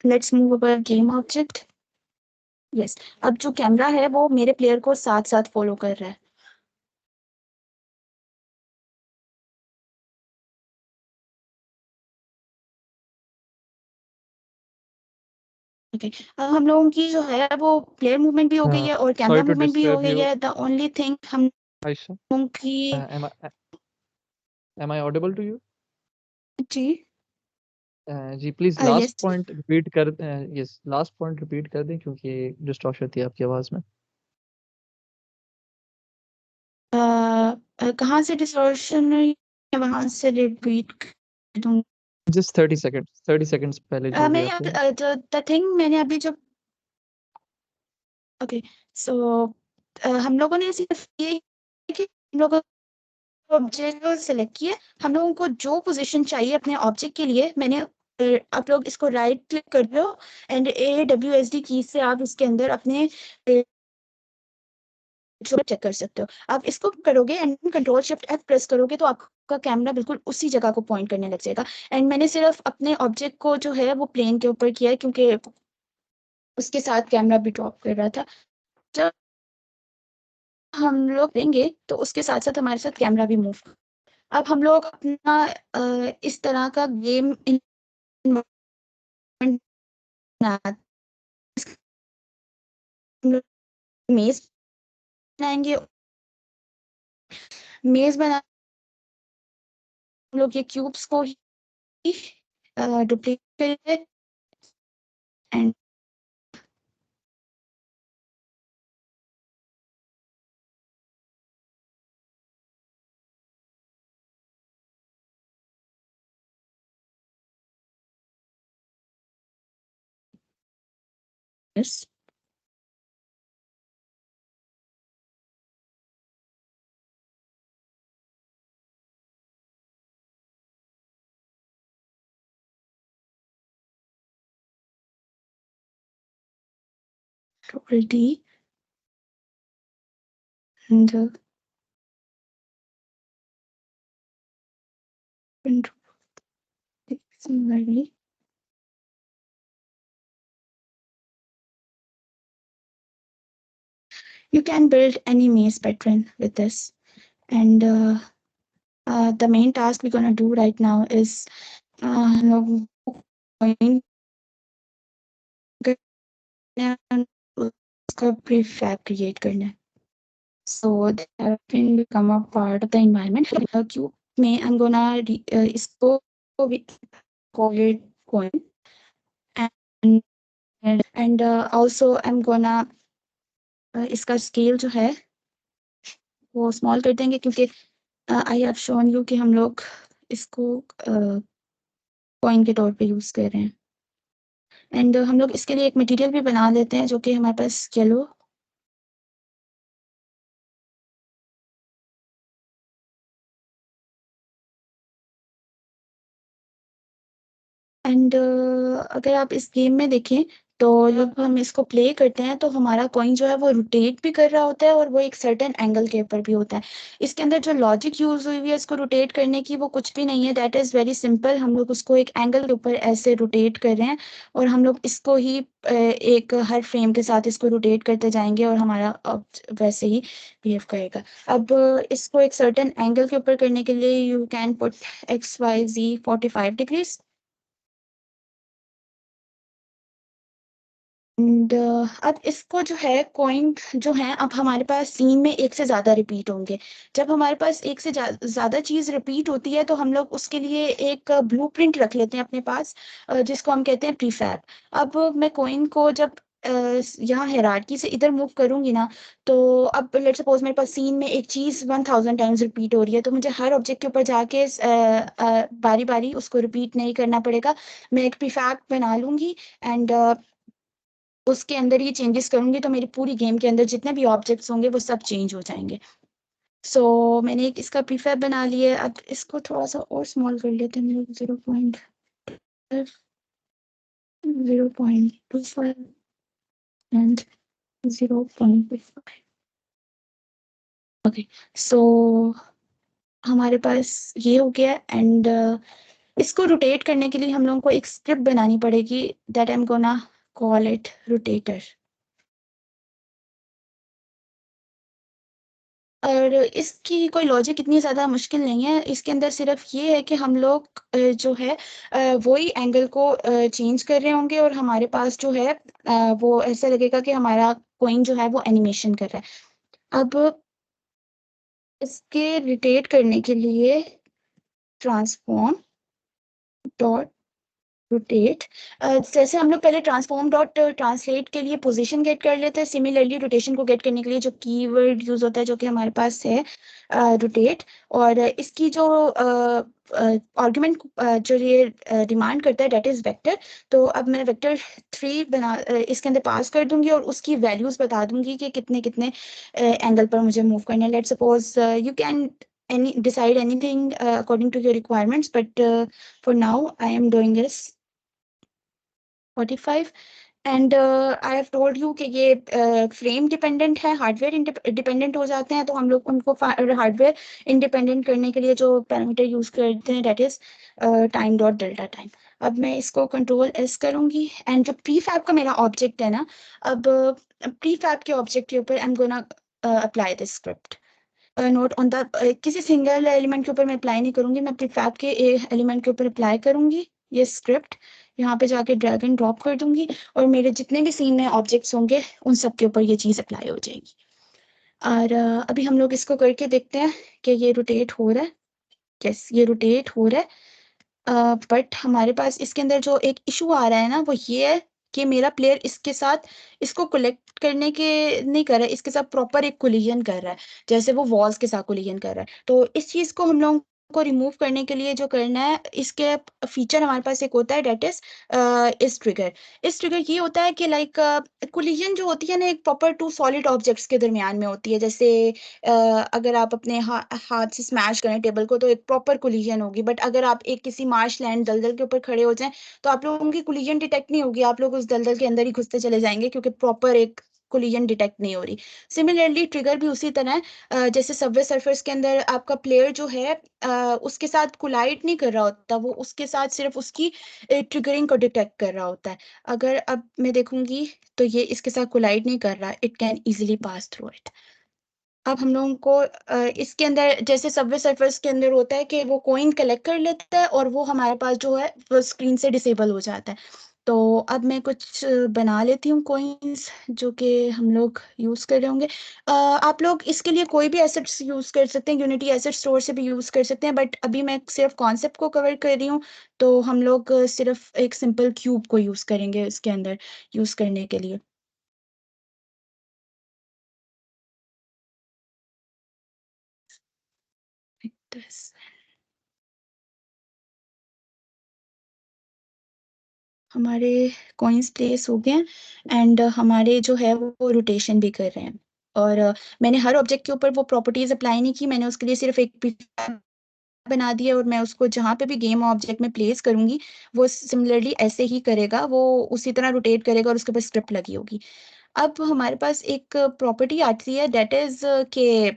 [SPEAKER 2] let's move our game object. Yes, अब जो कैमरा है वो मेरे प्लेयर को साथ साथ फॉलो कर रहा है. ओके, अब हम लोगों की जो है वो प्लेयर मूवमेंट भी हो गई है और कैमरा
[SPEAKER 1] Sorry to
[SPEAKER 2] मूवमेंट भी हो
[SPEAKER 1] disturb
[SPEAKER 2] गई
[SPEAKER 1] you,
[SPEAKER 2] है. द ओनली थिंग हम
[SPEAKER 1] Aisha.
[SPEAKER 2] लोगों की
[SPEAKER 1] Am I audible to you?
[SPEAKER 2] जी.
[SPEAKER 1] जी please last
[SPEAKER 2] yes.
[SPEAKER 1] Point repeat कर यस लास्ट पॉइंट रिपीट कर दें क्योंकि डिस्टॉर्शन थी आपकी आवाज में.
[SPEAKER 2] कहाँ से डिस्टॉर्शन हुई, वहां से रिपीट कर दूँ.
[SPEAKER 1] जस्ट 30 सेकंड्स पहले जो भी
[SPEAKER 2] मैं
[SPEAKER 1] आपने.
[SPEAKER 2] द थिंग मैंने अभी जो ओके, सो हम लोगों ने सिर्फ ये कि हम लोगों ऑब्जेक्ट को सिलेक्ट किया. हम लोगों को जो पोजीशन चाहिए अपने ऑब्जेक्ट के लिए, मैंने आप लोग इसको राइट क्लिक कर दो एंड AWSD की से आप इसके अंदर अपने चेक कर सकते हो. आप इसको करोगे and control shift F press करोगे तो आपका कैमरा बिल्कुल उसी जगह को पॉइंट करने लग जाएगा. एंड मैंने सिर्फ अपने ऑब्जेक्ट को जो है वो प्लेन के ऊपर किया है क्योंकि उसके साथ कैमरा भी ड्रॉप कर रहा था. जब हम लोग देंगे तो उसके साथ साथ हमारे साथ कैमरा भी मूव. अब हम लोग अपना इस तरह का गेम मेज बनाएंगे. मेज बना हम लोग ये क्यूब्स को ही डुप्लीकेट करेंगे and yes. Control D. and and similarly you can build any maze pattern with this. And the main task we're gonna do right now is going उसका prefab create करना है. So that can become a part of the environment. Cube में I'm gonna इसको call it coin, and also I'm gonna इसका scale जो है वो small कर देंगे, क्योंकि I have shown you कि हम लोग इसको coin के तौर पे यूज कर रहे हैं. एंड हम लोग इसके लिए एक मटेरियल भी बना लेते हैं जो कि हमारे पास येलो एंड अगर आप इस गेम में देखें तो जब हम इसको प्ले करते हैं तो हमारा कॉइन जो है वो रोटेट भी कर रहा होता है और वो एक सर्टेन एंगल के ऊपर भी होता है. इसके अंदर जो लॉजिक यूज हुई हुई है इसको रोटेट करने की वो कुछ भी नहीं है. That is very simple. हम लोग उसको एक एंगल के ऊपर ऐसे रोटेट कर रहे हैं और हम लोग इसको ही एक हर फ्रेम के साथ इसको रोटेट करते जाएंगे और हमारा वैसे ही बिहेव करेगा. अब इसको एक सर्टेन एंगल के ऊपर करने के लिए you can put XYZ 45 degrees. And अब इसको जो है कॉइन जो है अब हमारे पास सीन में एक से ज्यादा रिपीट होंगे. जब हमारे पास एक से ज्यादा चीज रिपीट होती है तो हम लोग उसके लिए एक ब्लूप्रिंट रख लेते हैं अपने पास, जिसको हम कहते हैं प्रीफैब. अब मैं कॉइन को जब यहाँ हायरार्की से इधर मूव करूंगी ना, तो अब लेट्स सपोज मेरे पास सीन में एक चीज 1000 टाइम्स रिपीट हो रही है, तो मुझे हर ऑब्जेक्ट के ऊपर जाके बारी बारी उसको रिपीट नहीं करना पड़ेगा. मैं एक प्रीफैब बना लूंगी एंड उसके अंदर ही चेंजेस करूंगी तो मेरी पूरी गेम के अंदर जितने भी ऑब्जेक्ट्स होंगे वो सब चेंज हो जाएंगे. मैंने एक इसका प्रीफैब बना लिया है. अब इसको थोड़ा सा और स्मॉल कर लेते हैं. हम लोग 0.25 एंड 0.25. ओके, सो हमारे पास ये हो गया. एंड इसको रोटेट करने के लिए हम लोगों को एक स्क्रिप्ट बनानी पड़ेगी. That I am gonna call it rotator. और इसकी कोई लॉजिक इतनी ज़्यादा मुश्किल नहीं है. इसके अंदर सिर्फ ये है कि हम लोग जो है वही एंगल को चेंज कर रहे होंगे और हमारे पास जो है वो ऐसा लगेगा कि हमारा कोइन जो है वो एनिमेशन कर रहा है. अब इसके रोटेट करने के लिए ट्रांसफॉर्म डॉट रोटेट, जैसे हम लोग पहले ट्रांसफॉर्म डॉट ट्रांसलेट के लिए पोजीशन गेट कर लेते हैं, सिमिलरली रोटेशन को गेट करने के लिए जो कीवर्ड यूज होता है जो कि हमारे पास है रोटेट. और इसकी जो आर्गुमेंट जो ये डिमांड करता है डेट इज वेक्टर. तो अब मैं वेक्टर 3 बना इसके अंदर पास कर दूंगी और उसकी वैल्यूज बता दूंगी कि कितने कितने एंगल पर मुझे मूव करना है. Let suppose you can decide anything according to your requirements, but for now I am doing this 45. And I have told you कि ये फ्रेम डिपेंडेंट है, हार्डवेयर डिपेंडेंट हो जाते हैं. तो हम लोग उनको हार्डवेयर इंडिपेंडेंट करने के लिए जो पैरामीटर यूज करते हैं that is time dot delta time. अब मैं इसको कंट्रोल एस करूंगी एंड जो प्रीफैब का मेरा ऑब्जेक्ट है ना, अब प्रीफैब के ऑब्जेक्ट के ऊपर आई am gonna apply this script. Note on the किसी सिंगल एलिमेंट के ऊपर मैं अप्लाई नहीं करूंगी, मैं प्रीफैब के एलिमेंट के ऊपर अप्लाई करूंगी ये स्क्रिप्ट. यहाँ पे जाके ड्रैग एंड ड्रॉप कर दूंगी और मेरे जितने भी सीन में ऑब्जेक्ट्स होंगे उन सब के ऊपर ये चीज़ अप्लाई हो जाएगी. और अभी हम लोग इसको करके देखते हैं कि ये रोटेट हो रहा है. यस, ये रोटेट हो रहा है. बट हमारे पास इसके अंदर जो एक इशू आ रहा है ना वो ये है कि मेरा प्लेयर इसके साथ इसको कलेक्ट करने के नहीं कर रहा है, इसके साथ प्रॉपर एक कोलिजन कर रहा है, जैसे वो वॉल्स के साथ कोलिजन कर रहा है. तो इस चीज को हम लोग को रिमूव करने के लिए जो करना है, इसके फीचर हमारे पास एक होता है डेट इज इस ट्रिगर. इस ट्रिगर ये होता है कि लाइक कोलिजन जो होती है ना एक प्रॉपर टू सॉलिड ऑब्जेक्ट्स के दरमियान में होती है. जैसे अगर आप अपने हाथ से स्मैश करें टेबल को तो एक प्रॉपर कोलिजन होगी. बट अगर आप एक किसी मार्श लैंड दलदल के ऊपर खड़े हो जाएं तो आप लोगों की कोलिजन डिटेक्ट नहीं होगी, आप लोग उस दलदल के अंदर ही घुसते चले जाएंगे क्योंकि प्रॉपर एक कोलिजन डिटेक्ट नहीं हो रही। सिमिलरली ट्रिगर भी उसी तरह है, जैसे सबवे सर्फर्स के अंदर आपका प्लेयर जो है उसके साथ कोलाइड नहीं कर रहा होता, वो उसके साथ सिर्फ उसकी ट्रिगरिंग को डिटेक्ट कर रहा होता है। अगर अब मैं देखूंगी तो ये इसके साथ कोलाइड नहीं कर रहा, it can easily pass through it. अब हम लोगों को इसके अंदर जैसे सबवे सर्फर्स के अंदर होता है कि वो कॉइन कलेक्ट कर लेता है और वो हमारे पास जो है वो स्क्रीन से डिसेबल हो जाता है। तो अब मैं कुछ बना लेती हूँ कॉइन्स जो कि हम लोग यूज़ कर रहे होंगे। आप लोग इसके लिए कोई भी एसेट्स यूज़ कर सकते हैं, यूनिटी एसेट स्टोर से भी यूज़ कर सकते हैं, बट अभी मैं सिर्फ कॉन्सेप्ट को कवर कर रही हूँ। तो हम लोग सिर्फ एक सिंपल क्यूब को यूज़ करेंगे इसके अंदर यूज़ करने के लिए। This. हमारे कॉइन्स प्लेस हो गए हैं एंड हमारे जो है वो रोटेशन भी कर रहे हैं। और मैंने हर ऑब्जेक्ट के ऊपर वो प्रॉपर्टीज अप्लाई नहीं की, मैंने उसके लिए सिर्फ एक बना दिया और मैं उसको जहाँ पे भी गेम ऑब्जेक्ट में प्लेस करूंगी वो सिमिलरली ऐसे ही करेगा, वो उसी तरह रोटेट करेगा और उसके ऊपर स्क्रिप्ट लगी होगी। अब हमारे पास एक प्रॉपर्टी आती है दैट इज के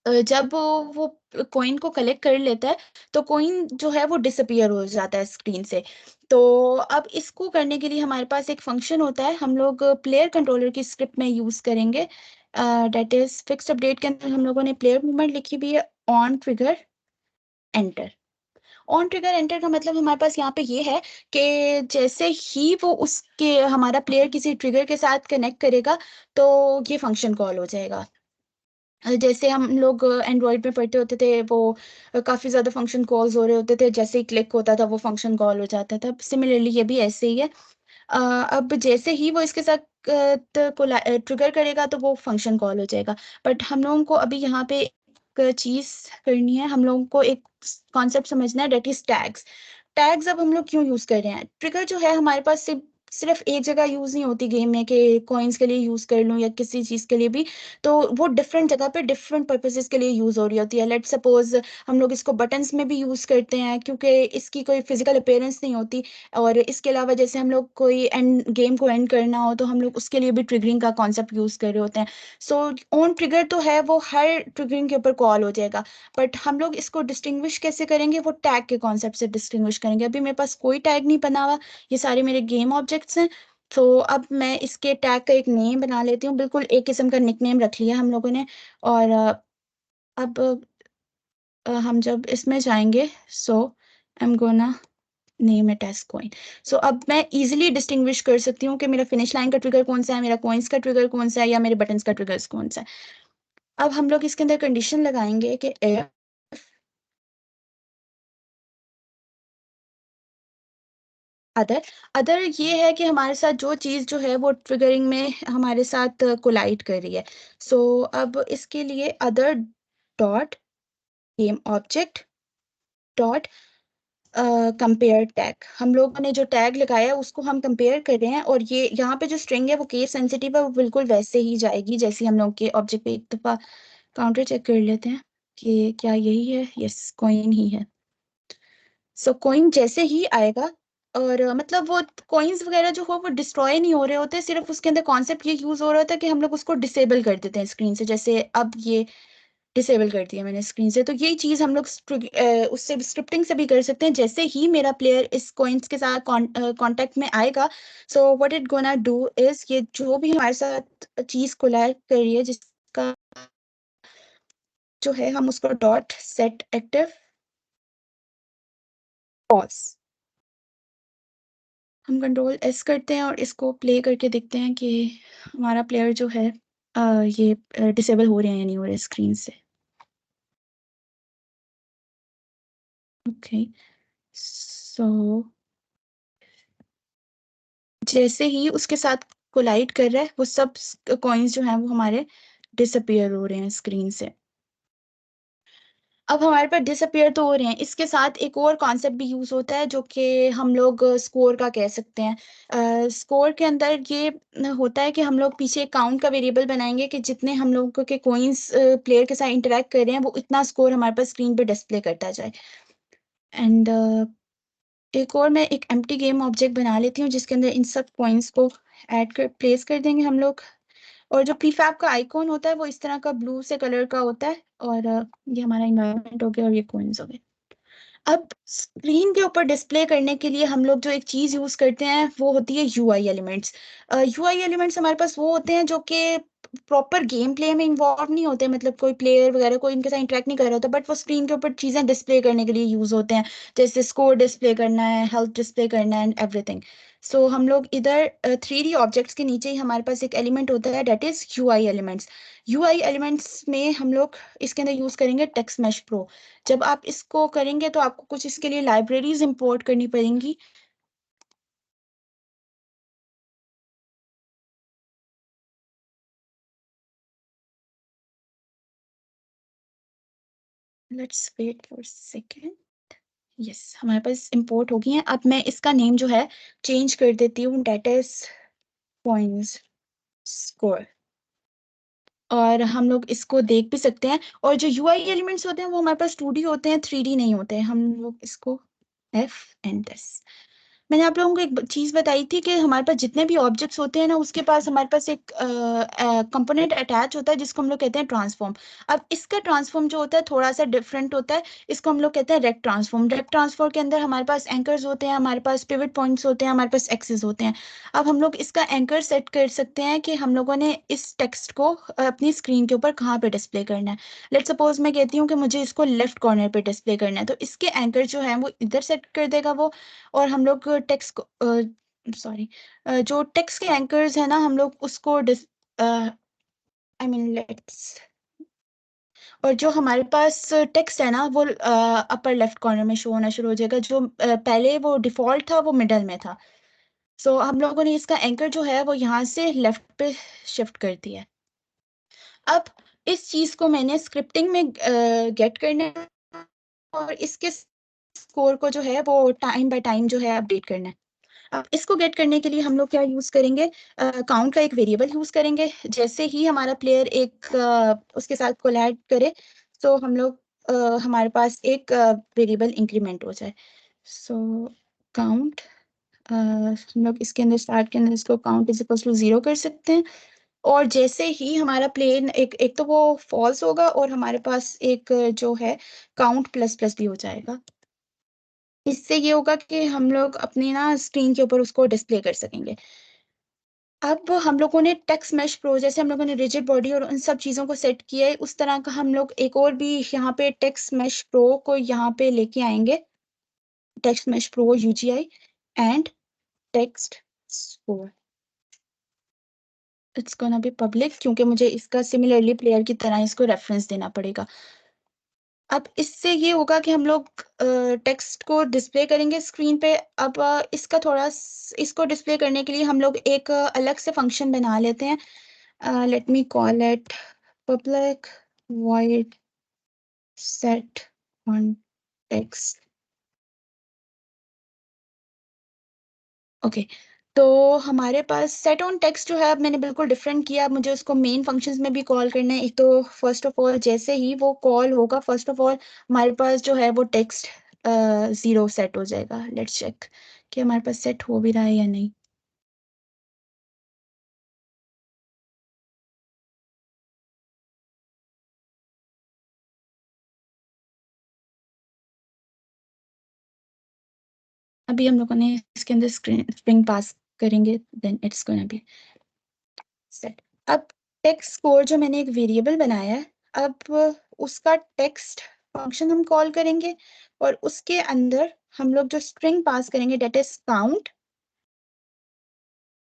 [SPEAKER 2] जब वो कॉइन को कलेक्ट कर लेता है तो कॉइन जो है वो डिसअपियर हो जाता है स्क्रीन से। तो अब इसको करने के लिए हमारे पास एक फंक्शन होता है, हम लोग प्लेयर कंट्रोलर की स्क्रिप्ट में यूज करेंगे। डेट इज फिक्स्ड अपडेट के अंदर हम लोगों ने प्लेयर मूवमेंट लिखी भी है on trigger enter. On trigger enter का मतलब हमारे पास यहाँ पे ये है कि जैसे ही वो उसके हमारा प्लेयर किसी ट्रिगर के साथ कनेक्ट करेगा तो ये फंक्शन कॉल हो जाएगा। जैसे हम लोग एंड्रॉइड में पढ़ते होते थे वो काफी ज्यादा फंक्शन कॉल्स हो रहे होते थे, जैसे ही क्लिक होता था वो फंक्शन कॉल हो जाता था। सिमिलरली ये भी ऐसे ही है। अब जैसे ही वो इसके साथ ट्रिगर करेगा तो वो फंक्शन कॉल हो जाएगा। बट हम लोगों को अभी यहाँ पे एक चीज करनी है, हम लोगों को एक कॉन्सेप्ट समझना है डेट इज टैग्स। टैग्स अब हम लोग क्यों यूज कर रहे हैं? ट्रिगर जो है हमारे पास सिर्फ एक जगह यूज नहीं होती गेम में कि कॉइन्स के लिए यूज कर लूं या किसी चीज के लिए भी। तो वो डिफरेंट जगह पे डिफरेंट पर्पसेस के लिए यूज हो रही होती है। लेट सपोज हम लोग इसको बटन्स में भी यूज करते हैं क्योंकि इसकी कोई फिजिकल अपीयरेंस नहीं होती। और इसके अलावा जैसे हम लोग कोई एंड गेम को एंड करना हो तो हम लोग उसके लिए भी ट्रिगरिंग का कॉन्सेप्ट यूज कर रहे होते हैं। सो ऑन ट्रिगर तो है वो हर ट्रिगरिंग के ऊपर कॉल हो जाएगा। बट हम लोग इसको डिस्टिंग्विश कैसे करेंगे? वो टैग के कॉन्सेप्ट से डिस्टिंग्विश करेंगे। अभी मेरे पास कोई टैग नहीं बना हुआ, ये सारे मेरे गेम ऑब्जेक्ट्स हैं। तो अब मैं इसके टैग का एक नेम बना लेती हूँ, बिल्कुल एक किस्म का निकनेम रख लिया हम लोगों ने। और अब हम जब इसमें जाएंगे so I am gonna name it as coin. So अब मैं इजीली डिस्टिंग्विश कर सकती हूँ कि मेरा फिनिश लाइन का ट्रिगर कौन सा है, मेरा कॉइन्स का ट्रिगर कौन सा है, या मेरे बटन्स का ट्रिगर कौन सा है। अब हम लोग इसके अंदर कंडीशन लगाएंगे कि अदर अदर ये है कि हमारे साथ जो चीज़ जो है वो ट्रिगरिंग में हमारे साथ कोलाइड कर रही है। सो अब इसके लिए other dot game object dot compare tag, हम लोगों ने जो टैग लगाया है उसको हम कंपेयर कर रहे हैं। और ये यहाँ पे जो स्ट्रिंग है वो केस सेंसिटिव है, वो बिल्कुल वैसे ही जाएगी जैसे हम लोग के ऑब्जेक्ट पे। एक दफा काउंटर चेक कर लेते हैं कि क्या यही है। यस, कॉइन ही है। सो कॉइन जैसे ही आएगा और मतलब वो कॉइन्स वगैरह जो हो वो डिस्ट्रॉय नहीं हो रहे होते, सिर्फ उसके अंदर कॉन्सेप्ट ये यूज हो रहा होता है कि हम लोग उसको डिसेबल कर देते हैं स्क्रीन से। जैसे अब ये डिसेबल कर दिया मैंने स्क्रीन से, तो यही चीज हम लोग उससे स्क्रिप्टिंग से भी कर सकते हैं। जैसे ही मेरा प्लेयर इस कॉइन्स के साथ कांटेक्ट में आएगा so what it gonna do is, ये जो भी हमारे साथ चीज कोलैब कर रही है जिसका जो है हम उसको डॉट सेट एक्टिव पॉज, हम कंट्रोल एस करते हैं और इसको प्ले करके देखते हैं कि हमारा प्लेयर जो है ये डिसेबल हो रहे हैं या नहीं हो रहे स्क्रीन से। ओके, सो जैसे ही उसके साथ कोलाइड कर रहा है वो सब कॉइन्स जो हैं वो हमारे डिसअपियर हो रहे हैं स्क्रीन से। अब हमारे पास डिसअपियर तो हो रहे हैं, इसके साथ एक और कॉन्सेप्ट भी यूज होता है जो कि हम लोग स्कोर का कह सकते हैं। स्कोर के अंदर ये होता है कि हम लोग पीछे काउंट का वेरिएबल बनाएंगे कि जितने हम लोग के कॉइन्स प्लेयर के साथ इंटरेक्ट कर रहे हैं वो इतना स्कोर हमारे पास स्क्रीन पे डिस्प्ले करता जाए। एंड एक और मैं एक एम्प्टी गेम ऑब्जेक्ट बना लेती हूँ जिसके अंदर इन सब कॉइन्स को ऐड कर प्लेस कर देंगे हम लोग। और जो प्रीफैब का आइकॉन होता है वो इस तरह का ब्लू से कलर का होता है। और ये हमारा इन्वायरमेंट हो गया और ये कोइंस हो गए। अब स्क्रीन के ऊपर डिस्प्ले करने के लिए हम लोग जो एक चीज यूज करते हैं वो होती है यूआई एलिमेंट्स। यूआई एलिमेंट्स हमारे पास वो होते हैं जो कि प्रॉपर गेम प्ले में इन्वॉल्व नहीं होते, मतलब कोई प्लेयर वगैरह कोई इनके साथ इंटरेक्ट नहीं कर रहा होता, बट वो स्क्रीन के ऊपर चीजें डिस्प्ले करने के लिए यूज होते हैं, जैसे स्कोर डिस्प्ले करना है, हेल्थ डिस्प्ले करना है एंड एवरीथिंग। सो हम लोग इधर 3D ऑब्जेक्ट्स के नीचे ही हमारे पास एक एलिमेंट होता है, that is UI elements. UI elements में हम लोग इसके अंदर यूज करेंगे टेक्स्ट मैश प्रो। जब आप इसको करेंगे तो आपको कुछ इसके लिए लाइब्रेरीज इंपोर्ट करनी पड़ेंगी। Let's wait for second. Yes, हमारे पास इंपोर्ट हो गई है। अब मैं इसका नेम जो है चेंज कर देती हूँ, डेट इज पॉइंट्स स्कोर। और हम लोग इसको देख भी सकते हैं। और जो यूआई एलिमेंट्स होते हैं वो हमारे पास 2D होते हैं, 3D नहीं होते हैं। हम लोग इसको एफ एंड दिस, मैंने आप लोगों को एक चीज बताई थी कि हमारे पास जितने भी ऑब्जेक्ट्स होते हैं ना उसके पास हमारे पास एक कंपोनेंट अटैच होता है जिसको हम लोग कहते हैं ट्रांसफॉर्म। अब इसका ट्रांसफॉर्म जो होता है थोड़ा सा डिफरेंट होता है। इसको हम लोग कहते हैं रेक्ट ट्रांसफॉर्म। रेक्ट ट्रांसफॉर्म के अंदर हमारे पास एंकर्स होते हैं, हमारे पास पिवट पॉइंट्स होते हैं, हमारे पास एक्सेस होते हैं। अब हम लोग इसका एंकर सेट कर सकते हैं कि हम लोगों ने इस टेक्स्ट को अपनी स्क्रीन के ऊपर कहाँ पे डिस्प्ले करना है। लेट सपोज मैं कहती हूँ कि मुझे इसको लेफ्ट कॉर्नर पे डिस्प्ले करना है, तो इसके एंकर जो है वो इधर सेट कर देगा वो। और हम लोग टेक्स्ट को सॉरी जो टेक्स्ट के एंकर्स है ना हम लोग उसको आई मीन लेट्स, और जो हमारे पास टेक्स्ट है ना वो अपर लेफ्ट कॉर्नर में शो होना शुरू हो जाएगा। जो पहले वो डिफॉल्ट था वो मिडल में था। सो हम लोगों ने इसका एंकर जो है वो यहाँ से लेफ्ट पे शिफ्ट कर दिया है। अब इस चीज को मैंने स्क्रिप्टिंग में गेट करना है और इसके स्कोर को जो है वो टाइम बाय टाइम जो है अपडेट करना है। अब इसको गेट करने के लिए हम लोग क्या यूज करेंगे, काउंट का एक वेरिएबल यूज करेंगे। जैसे ही हमारा प्लेयर एक उसके साथ कोलैड करे तो हम लोग हमारे पास एक वेरिएबल इंक्रीमेंट हो जाए। सो काउंट, हम लोग इसके अंदर स्टार्ट के अंदर इसको काउंट इज इक्वल टू 0 कर सकते हैं। और जैसे ही हमारा प्लेन एक तो वो फॉल्स होगा और हमारे पास एक जो है काउंट प्लस प्लस भी हो जाएगा। इससे ये होगा कि हम लोग अपनी ना स्क्रीन के ऊपर उसको डिस्प्ले कर सकेंगे। अब हम लोगों ने टेक्स्ट मैश प्रो, जैसे हम लोगों ने रिजिड बॉडी और उन सब चीज़ों को सेट किया है उस तरह का हम लोग एक और भी यहाँ पे टेक्स्ट मैश प्रो को यहाँ पे लेके आएंगे। Text mesh pro UGUI and text score, it's gonna be public क्योंकि मुझे इसका सिमिलरली प्लेयर की तरह इसको रेफरेंस देना पड़ेगा। अब इससे ये होगा कि हम लोग टेक्स्ट को डिस्प्ले करेंगे स्क्रीन पे। अब इसका इसको डिस्प्ले करने के लिए हम लोग एक अलग से फंक्शन बना लेते हैं। Let me call it public void set on text। Okay, तो हमारे पास सेट ऑन टेक्स्ट जो है अब मैंने बिल्कुल डिफरेंट किया। अब मुझे उसको मेन फंक्शंस में भी कॉल करना है। एक तो फर्स्ट ऑफ ऑल जैसे ही वो कॉल होगा फर्स्ट ऑफ ऑल हमारे पास जो है वो टेक्स्ट 0 सेट हो जाएगा। लेट्स चेक कि हमारे पास सेट हो भी रहा है या नहीं। अभी हम लोगों ने इसके अंदर स्ट्रिंग पास करेंगे, then it's gonna be set. अब टेक्स्ट स्कोर जो मैंने एक वेरिएबल बनाया है, अब उसका टेक्स्ट फंक्शन हम कॉल करेंगे और उसके अंदर हम लोग जो स्ट्रिंग पास करेंगे डेट इज काउंट,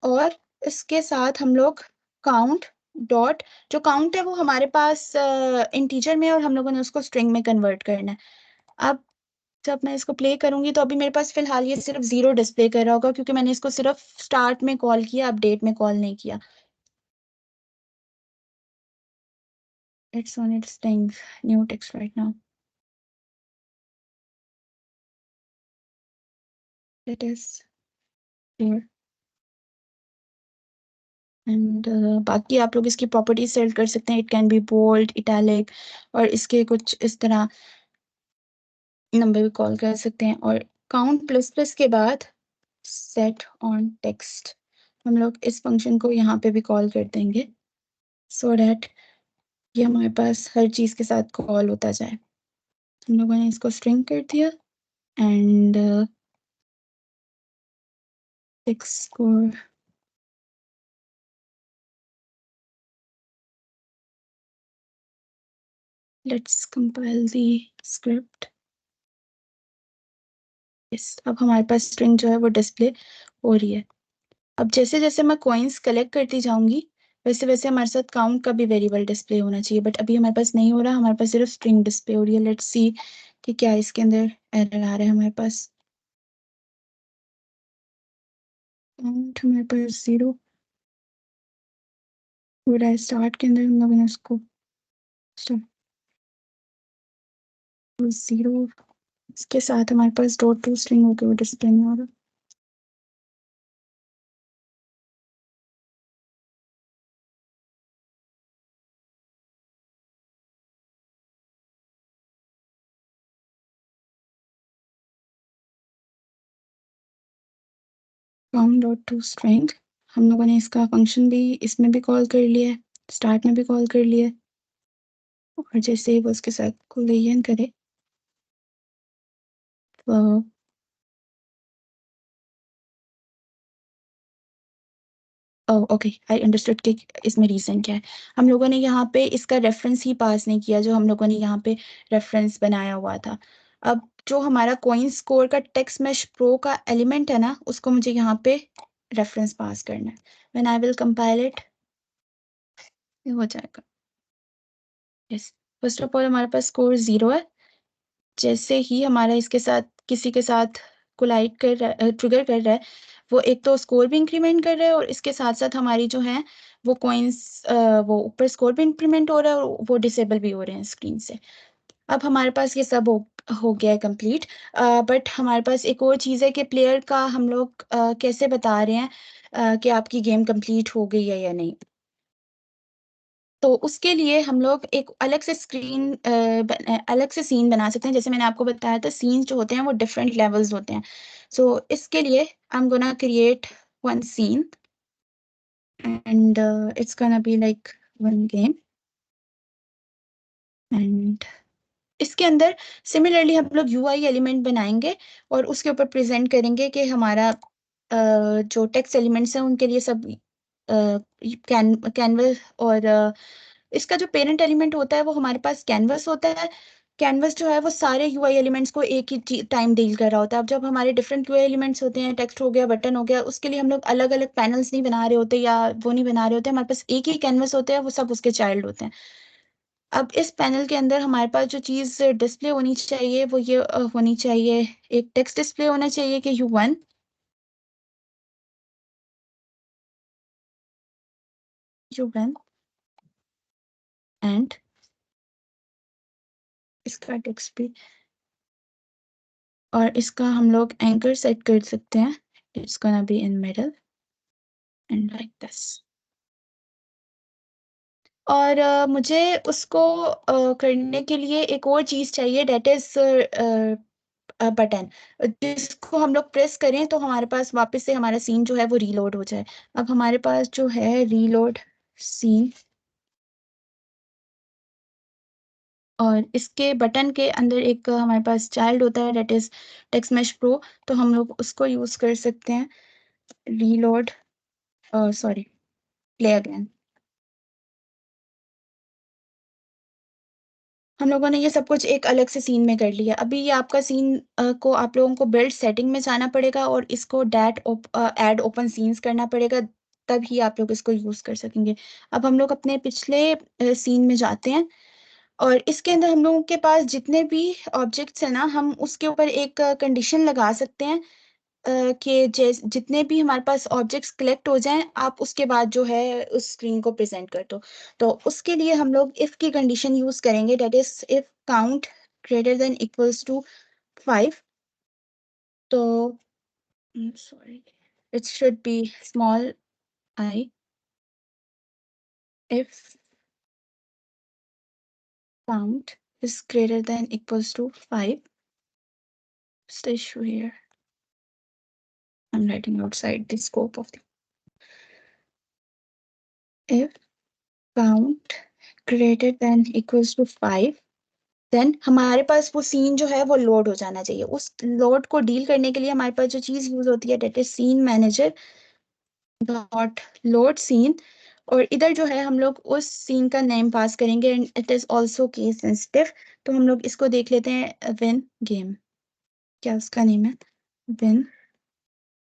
[SPEAKER 2] और इसके साथ हम लोग काउंट डॉट, जो काउंट है वो हमारे पास इंटीजर में और हम लोगों ने उसको स्ट्रिंग में कन्वर्ट करना है। अब जब मैं इसको प्ले करूंगी तो अभी मेरे पास फिलहाल ये सिर्फ 0 डिस्प्ले कर रहा होगा क्योंकि मैंने इसको सिर्फ स्टार्ट में कॉल किया, अपडेट में कॉल नहीं किया। It's on its thing, new text right now. That is here. And बाकी आप लोग इसकी प्रॉपर्टीज सेट कर सकते हैं। It can be bold, italic, और इसके कुछ इस तरह नंबर भी कॉल कर सकते हैं। और काउंट प्लस प्लस के बाद सेट ऑन टेक्स्ट हम लोग इस फंक्शन को यहाँ पे भी कॉल कर देंगे। सो दैट ये हमारे पास हर चीज के साथ कॉल होता जाए। हम लोगों ने इसको स्ट्रिंग कर दिया and score let's compile the script. अब हमारे पास स्ट्रिंग जो है वो डिस्प्ले हो रही है। अब जैसे जैसे मैं कॉइन्स कलेक्ट करती जाऊंगी वैसे वैसे हमारे साथ काउंट का भी वेरिएबल डिस्प्ले होना चाहिए, बट अभी हमारे पास नहीं हो रहा, हमारे पास सिर्फ स्ट्रिंग डिस्प्ले हो रही है। लेट्स सी कि क्या इसके अंदर एरर आ रहा है। हमारे पास काउंट हमारे पास 0 हो रहा है। स्टार्ट के अंदर हम लोगों ने उसको स्टार्ट 0, इसके साथ हमारे पास डॉट टू स्ट्रिंग होकर वो डिस्प्ले नहीं हो रहा। फ्रॉम डॉट टू स्ट्रिंग हम लोगों ने इसका फंक्शन भी इसमें भी कॉल कर लिया है, स्टार्ट में भी कॉल कर लिया है, और जैसे ही वो उसके साथ कोलिजन करे तो ओके आई अंडरस्टूड कि इसमें रीजन क्या है। हम लोगों ने यहाँ पे इसका रेफरेंस ही पास नहीं किया जो हम लोगों ने यहाँ पे रेफरेंस बनाया हुआ था। अब जो हमारा कॉइन स्कोर का टेक्स्ट मैश प्रो का एलिमेंट है ना, उसको मुझे यहाँ पे रेफरेंस पास करना है। When I will compile it ये हो जाएगा। यस, फर्स्ट ऑफ ऑल हमारे पास स्कोर 0 है। जैसे ही हमारा इसके साथ किसी के साथ कोलाइड कर रहा है, ट्रिगर कर रहा है, वो एक तो स्कोर भी इंक्रीमेंट कर रहा है और इसके साथ साथ हमारी जो है वो कॉइन्स वो ऊपर स्कोर भी इंक्रीमेंट हो रहा है और वो डिसेबल भी हो रहे हैं स्क्रीन से। अब हमारे पास ये सब हो गया है कंप्लीट। बट हमारे पास एक और चीज़ है कि प्लेयर का हम लोग कैसे बता रहे हैं कि आपकी गेम कंप्लीट हो गई है या नहीं। तो उसके लिए हम लोग एक अलग से स्क्रीन अलग से सीन बना सकते हैं। जैसे मैंने आपको बताया था सीन्स जो होते हैं वो डिफरेंट लेवल्स होते हैं। सो इसके लिए I am gonna create one scene and it's gonna be like one game and इसके अंदर सिमिलरली हम लोग यूआई एलिमेंट बनाएंगे और उसके ऊपर प्रेजेंट करेंगे कि हमारा जो टेक्स्ट एलिमेंट्स हैं उनके लिए सब कैनवस और इसका जो पेरेंट एलिमेंट होता है वो हमारे पास कैनवस होता है। कैनवस जो है वो सारे यूआई एलिमेंट्स को एक ही टाइम डील कर रहा होता है। अब जब हमारे डिफरेंट यूआई एलिमेंट्स होते हैं, टेक्स्ट हो गया, बटन हो गया, उसके लिए हम लोग अलग अलग पैनल्स नहीं बना रहे होते या वो नहीं बना रहे होते, हमारे पास एक ही कैनवस होता है, वो सब उसके चाइल्ड होते हैं। अब इस पैनल के अंदर हमारे पास जो चीज़ डिस्प्ले होनी चाहिए वो ये होनी चाहिए, एक टेक्स्ट डिस्प्ले होना चाहिए कि U1 U1 एंड इसका टेक्स्ट भी, और इसका हम लोग एंकर सेट कर सकते हैं। It's gonna be in middle and like this. और मुझे उसको करने के लिए एक और चीज़ चाहिए, डेट इज बटन, जिसको हम लोग प्रेस करें तो हमारे पास वापस से हमारा सीन जो है वो रीलोड हो जाए। अब हमारे पास जो है रीलोड सीन, और इसके बटन के अंदर एक हमारे पास चाइल्ड होता है that is text mesh pro, तो हम लोग उसको यूज कर सकते हैं। Reload sorry play again. हम लोगों ने ये सब कुछ एक अलग से सीन में कर लिया। अभी ये आपका सीन को आप लोगों को बिल्ड सेटिंग में जाना पड़ेगा और इसको डैट ऐड ओपन सीन्स करना पड़ेगा, तभी आप लोग इसको यूज कर सकेंगे। अब हम लोग अपने पिछले सीन में जाते हैं और इसके अंदर हम लोगों के पास जितने भी ऑब्जेक्ट्स हैं ना, हम उसके ऊपर एक कंडीशन लगा सकते हैं कि जितने भी हमारे पास ऑब्जेक्ट्स कलेक्ट हो जाएं आप उसके बाद जो है उस स्क्रीन को प्रेजेंट कर दो। तो उसके लिए हम लोग इफ की कंडीशन यूज करेंगे, that is if count greater than equals to 5। तो sorry, it should be small I if count is greater than equals to 5. This issue here, I'm writing outside the scope of the if count greater than equals to 5, then हमारे पास वो scene जो है वो load हो जाना चाहिए। उस load को डील करने के लिए हमारे पास जो चीज यूज होती है that is scene manager dot load scene, और इधर जो है हम लोग उस सीन का नेम पास करेंगे and it is also case sensitive. तो हम लोग इसको देख लेते हैं, विन गेम, क्या उसका नेम है, विन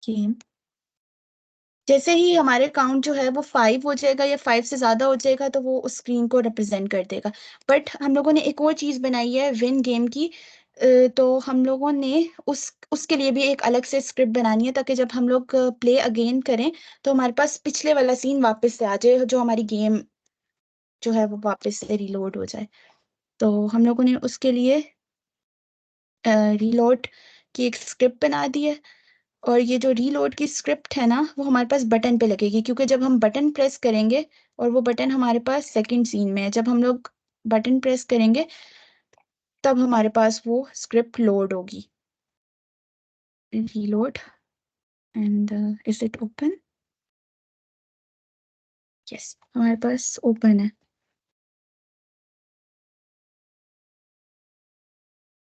[SPEAKER 2] गेम। जैसे ही हमारे काउंट जो है वो 5 हो जाएगा या 5 से ज्यादा हो जाएगा तो वो उस स्क्रीन को रिप्रेजेंट कर देगा। बट हम लोगों ने एक और चीज बनाई है विन गेम की, तो हम लोगों ने उसके लिए भी एक अलग से स्क्रिप्ट बनानी है ताकि जब हम लोग प्ले अगेन करें तो हमारे पास पिछले वाला सीन वापस से आ जाए, जो हमारी गेम जो है वो वापस से रीलोड हो जाए। तो हम लोगों ने उसके लिए रीलोड की एक स्क्रिप्ट बना दी है, और ये जो रीलोड की स्क्रिप्ट है ना वो हमारे पास बटन पे लगेगी, क्योंकि जब हम बटन प्रेस करेंगे, और वो बटन हमारे पास सेकंड सीन में है, जब हम लोग बटन प्रेस करेंगे तब हमारे पास वो स्क्रिप्ट लोड होगी। Reload and is it open? Yes, हमारे पास ओपन है।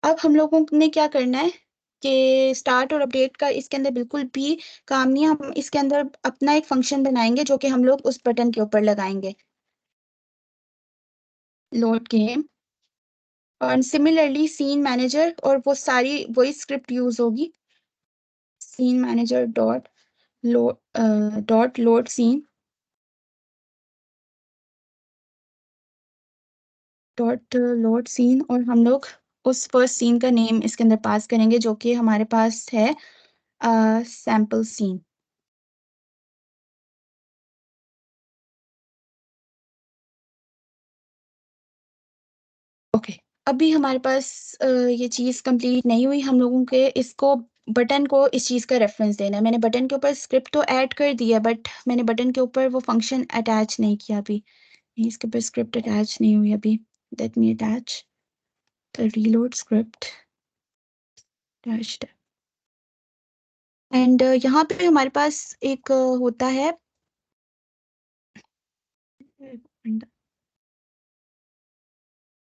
[SPEAKER 2] अब हम लोगों ने क्या करना है कि स्टार्ट और अपडेट का इसके अंदर बिल्कुल भी काम नहीं है। हम इसके अंदर अपना एक फंक्शन बनाएंगे जो कि हम लोग उस बटन के ऊपर लगाएंगे, लोड गेम, और सिमिलरली सीन मैनेजर, और वो सारी वही स्क्रिप्ट यूज होगी, scene manager dot load scene dot load scene, और हम लोग उस फर्स्ट सीन का नेम इसके अंदर पास करेंगे जो कि हमारे पास है सैम्पल सीन। ओके, अभी हमारे पास ये चीज कंप्लीट नहीं हुई। हम लोगों के इसको बटन को इस चीज का रेफरेंस देना है। मैंने बटन के ऊपर स्क्रिप्ट तो ऐड कर दिया, बट मैंने बटन के ऊपर वो फंक्शन अटैच नहीं किया अभी। इसके ऊपर स्क्रिप्ट अटैच नहीं हुई अभी। Let me attach the reload script attached. And यहाँ पे हमारे पास एक होता है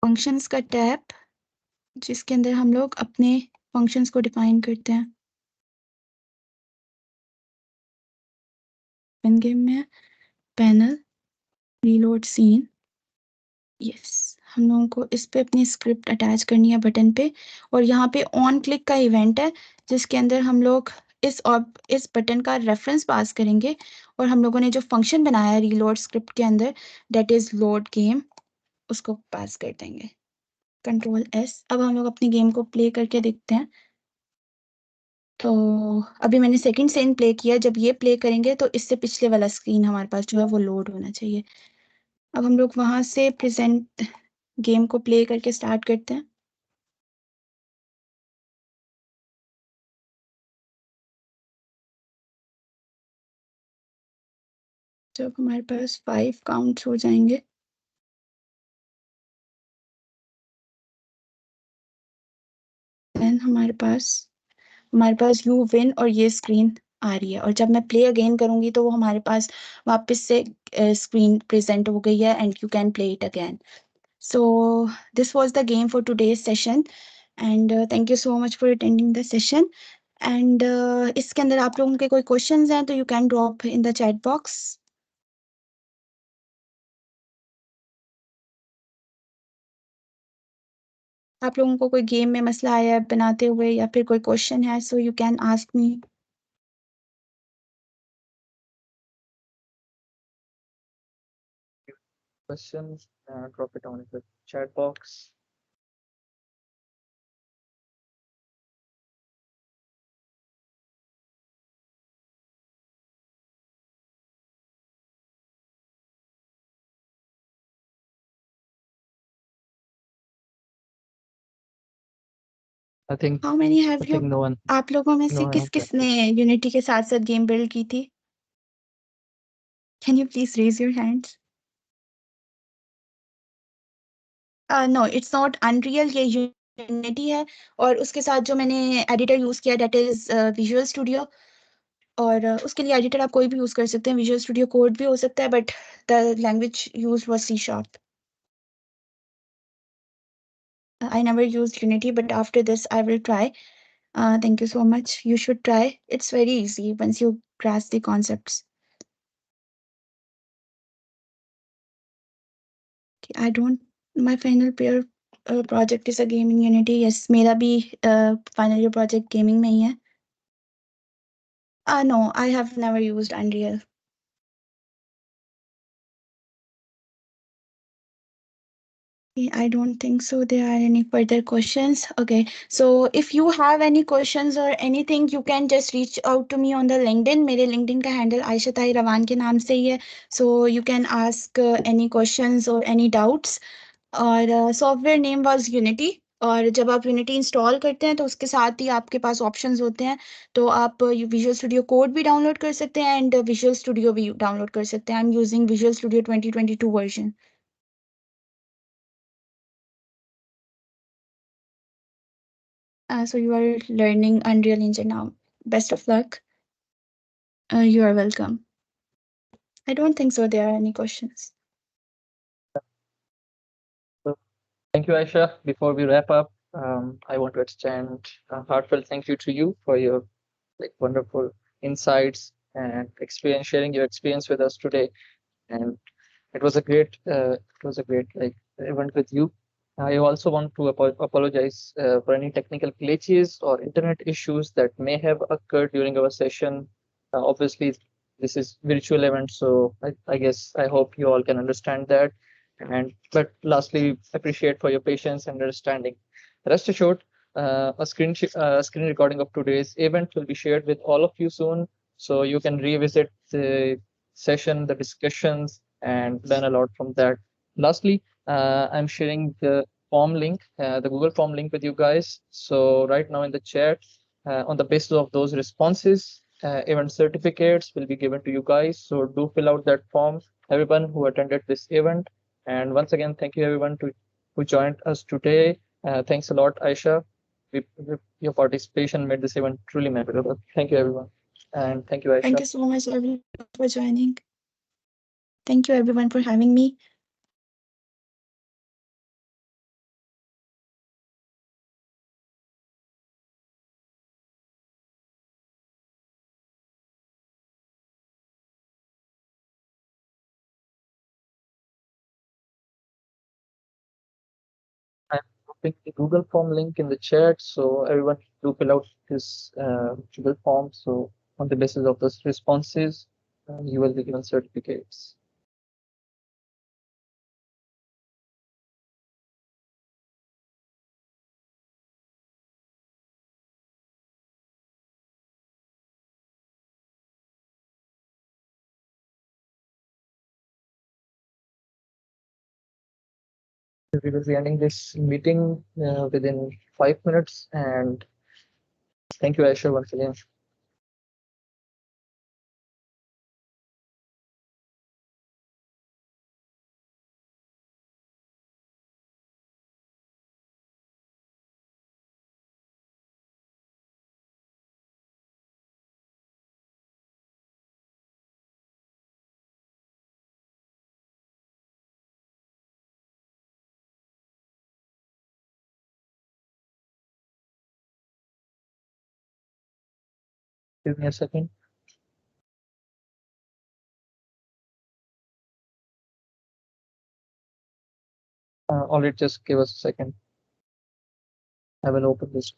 [SPEAKER 2] फंक्शंस का टैब, जिसके अंदर हम लोग अपने फंक्शंस को डिफाइन करते हैं। पेन गेम में पैनल रीलोड सीन, यस, हम लोगों को इस पे अपनी स्क्रिप्ट अटैच करनी है बटन पे, और यहाँ पे ऑन क्लिक का इवेंट है जिसके अंदर हम लोग इस बटन का रेफरेंस पास करेंगे, और हम लोगों ने जो फंक्शन बनाया है रीलोड स्क्रिप्ट के अंदर दैट इज लोड गेम, उसको पास कर देंगे, कंट्रोल एस। अब हम लोग अपनी गेम को प्ले करके देखते हैं। तो अभी मैंने सेकंड सीन प्ले किया, जब ये प्ले करेंगे तो इससे पिछले वाला स्क्रीन हमारे पास जो है वो लोड होना चाहिए। अब हम लोग वहां से प्रेजेंट गेम को प्ले करके स्टार्ट करते हैं। जब हमारे पास 5 काउंट्स हो जाएंगे, देन हमारे पास यू विन और ये स्क्रीन आ रही है, और जब मैं प्ले अगेन करूंगी तो वो हमारे पास वापस से स्क्रीन प्रेजेंट हो गई है and you can play it again. So this was the game for today's session, and thank you so much for attending the session. And इसके अंदर आप लोगों के कोई क्वेश्चंस हैं तो you can drop in the chat box. आप लोगों को कोई गेम में मसला आया है बनाते हुए, या फिर कोई क्वेश्चन है, so you can ask me.
[SPEAKER 1] Questions, drop it down in the chat box. I think
[SPEAKER 2] how many have
[SPEAKER 1] I
[SPEAKER 2] you?
[SPEAKER 1] think no one
[SPEAKER 2] आप लोगों में से
[SPEAKER 1] no one
[SPEAKER 2] किस
[SPEAKER 1] has
[SPEAKER 2] किस ने यूनिटी के साथ साथ गेम बिल्ड की थी? Can you please raise your hands? No, it's not Unreal, ये यूनिटी है, और उसके साथ जो मैंने एडिटर यूज किया दैट इज विजुअल स्टूडियो, और उसके लिए एडिटर आप कोई भी यूज़ कर सकते हैं, विजुअल स्टूडियो कोड भी हो सकता है, but the language used was C sharp. I never used Unity, but after this, I will try. Thank you so much. You should try. It's very easy once you grasp the concepts. I don't. My final peer project is a game in Unity. Yes, मेरा भी final year project gaming में ही है. No, I have never used Unreal. I don't think so. There are any further questions. Okay, so if you have any questions or anything, you can just reach out to me on the LinkedIn. मेरे LinkedIn का handle Ayesha ताही रवान के नाम से ही है. So you can ask any questions or any doubts. और software name was unity. और जब आप यूनिटी इंस्टॉल करते हैं तो उसके साथ ही आपके पास ऑप्शंस होते हैं. तो आप विजुअल स्टूडियो कोड भी डाउनलोड कर सकते हैं एंड विजुअल स्टूडियो भी डाउनलोड कर सकते हैं. I am using visual studio 2022 version. So you are learning Unreal Engine now. Best of luck. You are welcome. I don't think so there are any questions.
[SPEAKER 1] So, thank you, Aisha. Before we wrap up, I want to extend a heartfelt thank you to you for your wonderful insights and experience, sharing your experience with us today. And it was a great event with you. I also want to apologize for any technical glitches or internet issues that may have occurred during our session. Obviously, this is virtual event, so I guess I hope you all can understand that. And but lastly, appreciate for your patience and understanding. Rest assured, screen recording of today's event will be shared with all of you soon, so you can revisit the session, the discussions, and learn a lot from that. Lastly, I'm sharing the form link, the Google form link with you guys. So right now in the chat, on the basis of those responses, event certificates will be given to you guys. So do fill out that form, everyone who attended this event. And once again, thank you everyone who joined us today. Thanks a lot, Aisha. Your participation made this event truly memorable. Thank you, everyone. And thank you, Aisha.
[SPEAKER 2] Thank you so much everyone for joining. Thank you everyone for having me.
[SPEAKER 1] I'm putting the Google form link in the chat, so everyone do fill out this Google form. So on the basis of those responses, you will be given certificates. We will be ending this meeting within 5 minutes. And thank you, Aisha, once again. Give me a second. All right, just give us a second. I will open this.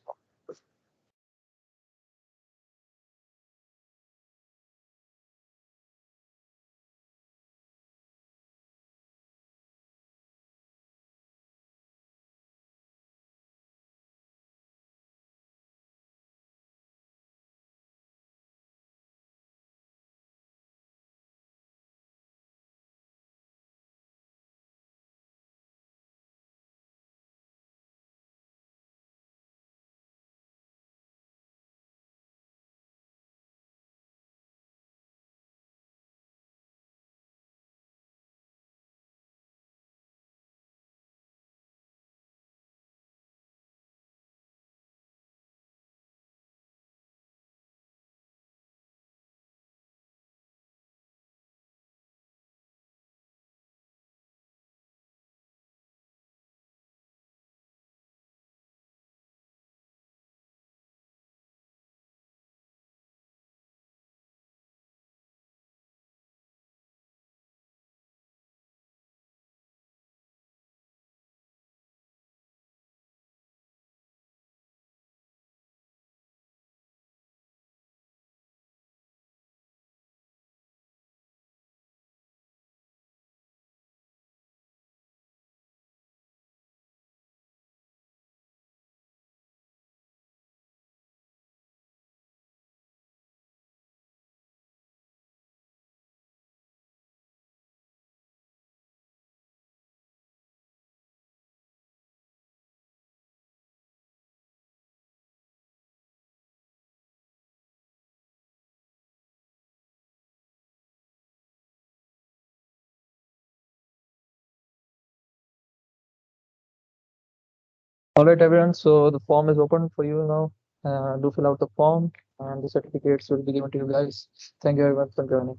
[SPEAKER 1] All right, everyone. So the form is open for you now. Do fill out the form, and the certificates will be given to you guys. Thank you everyone for joining.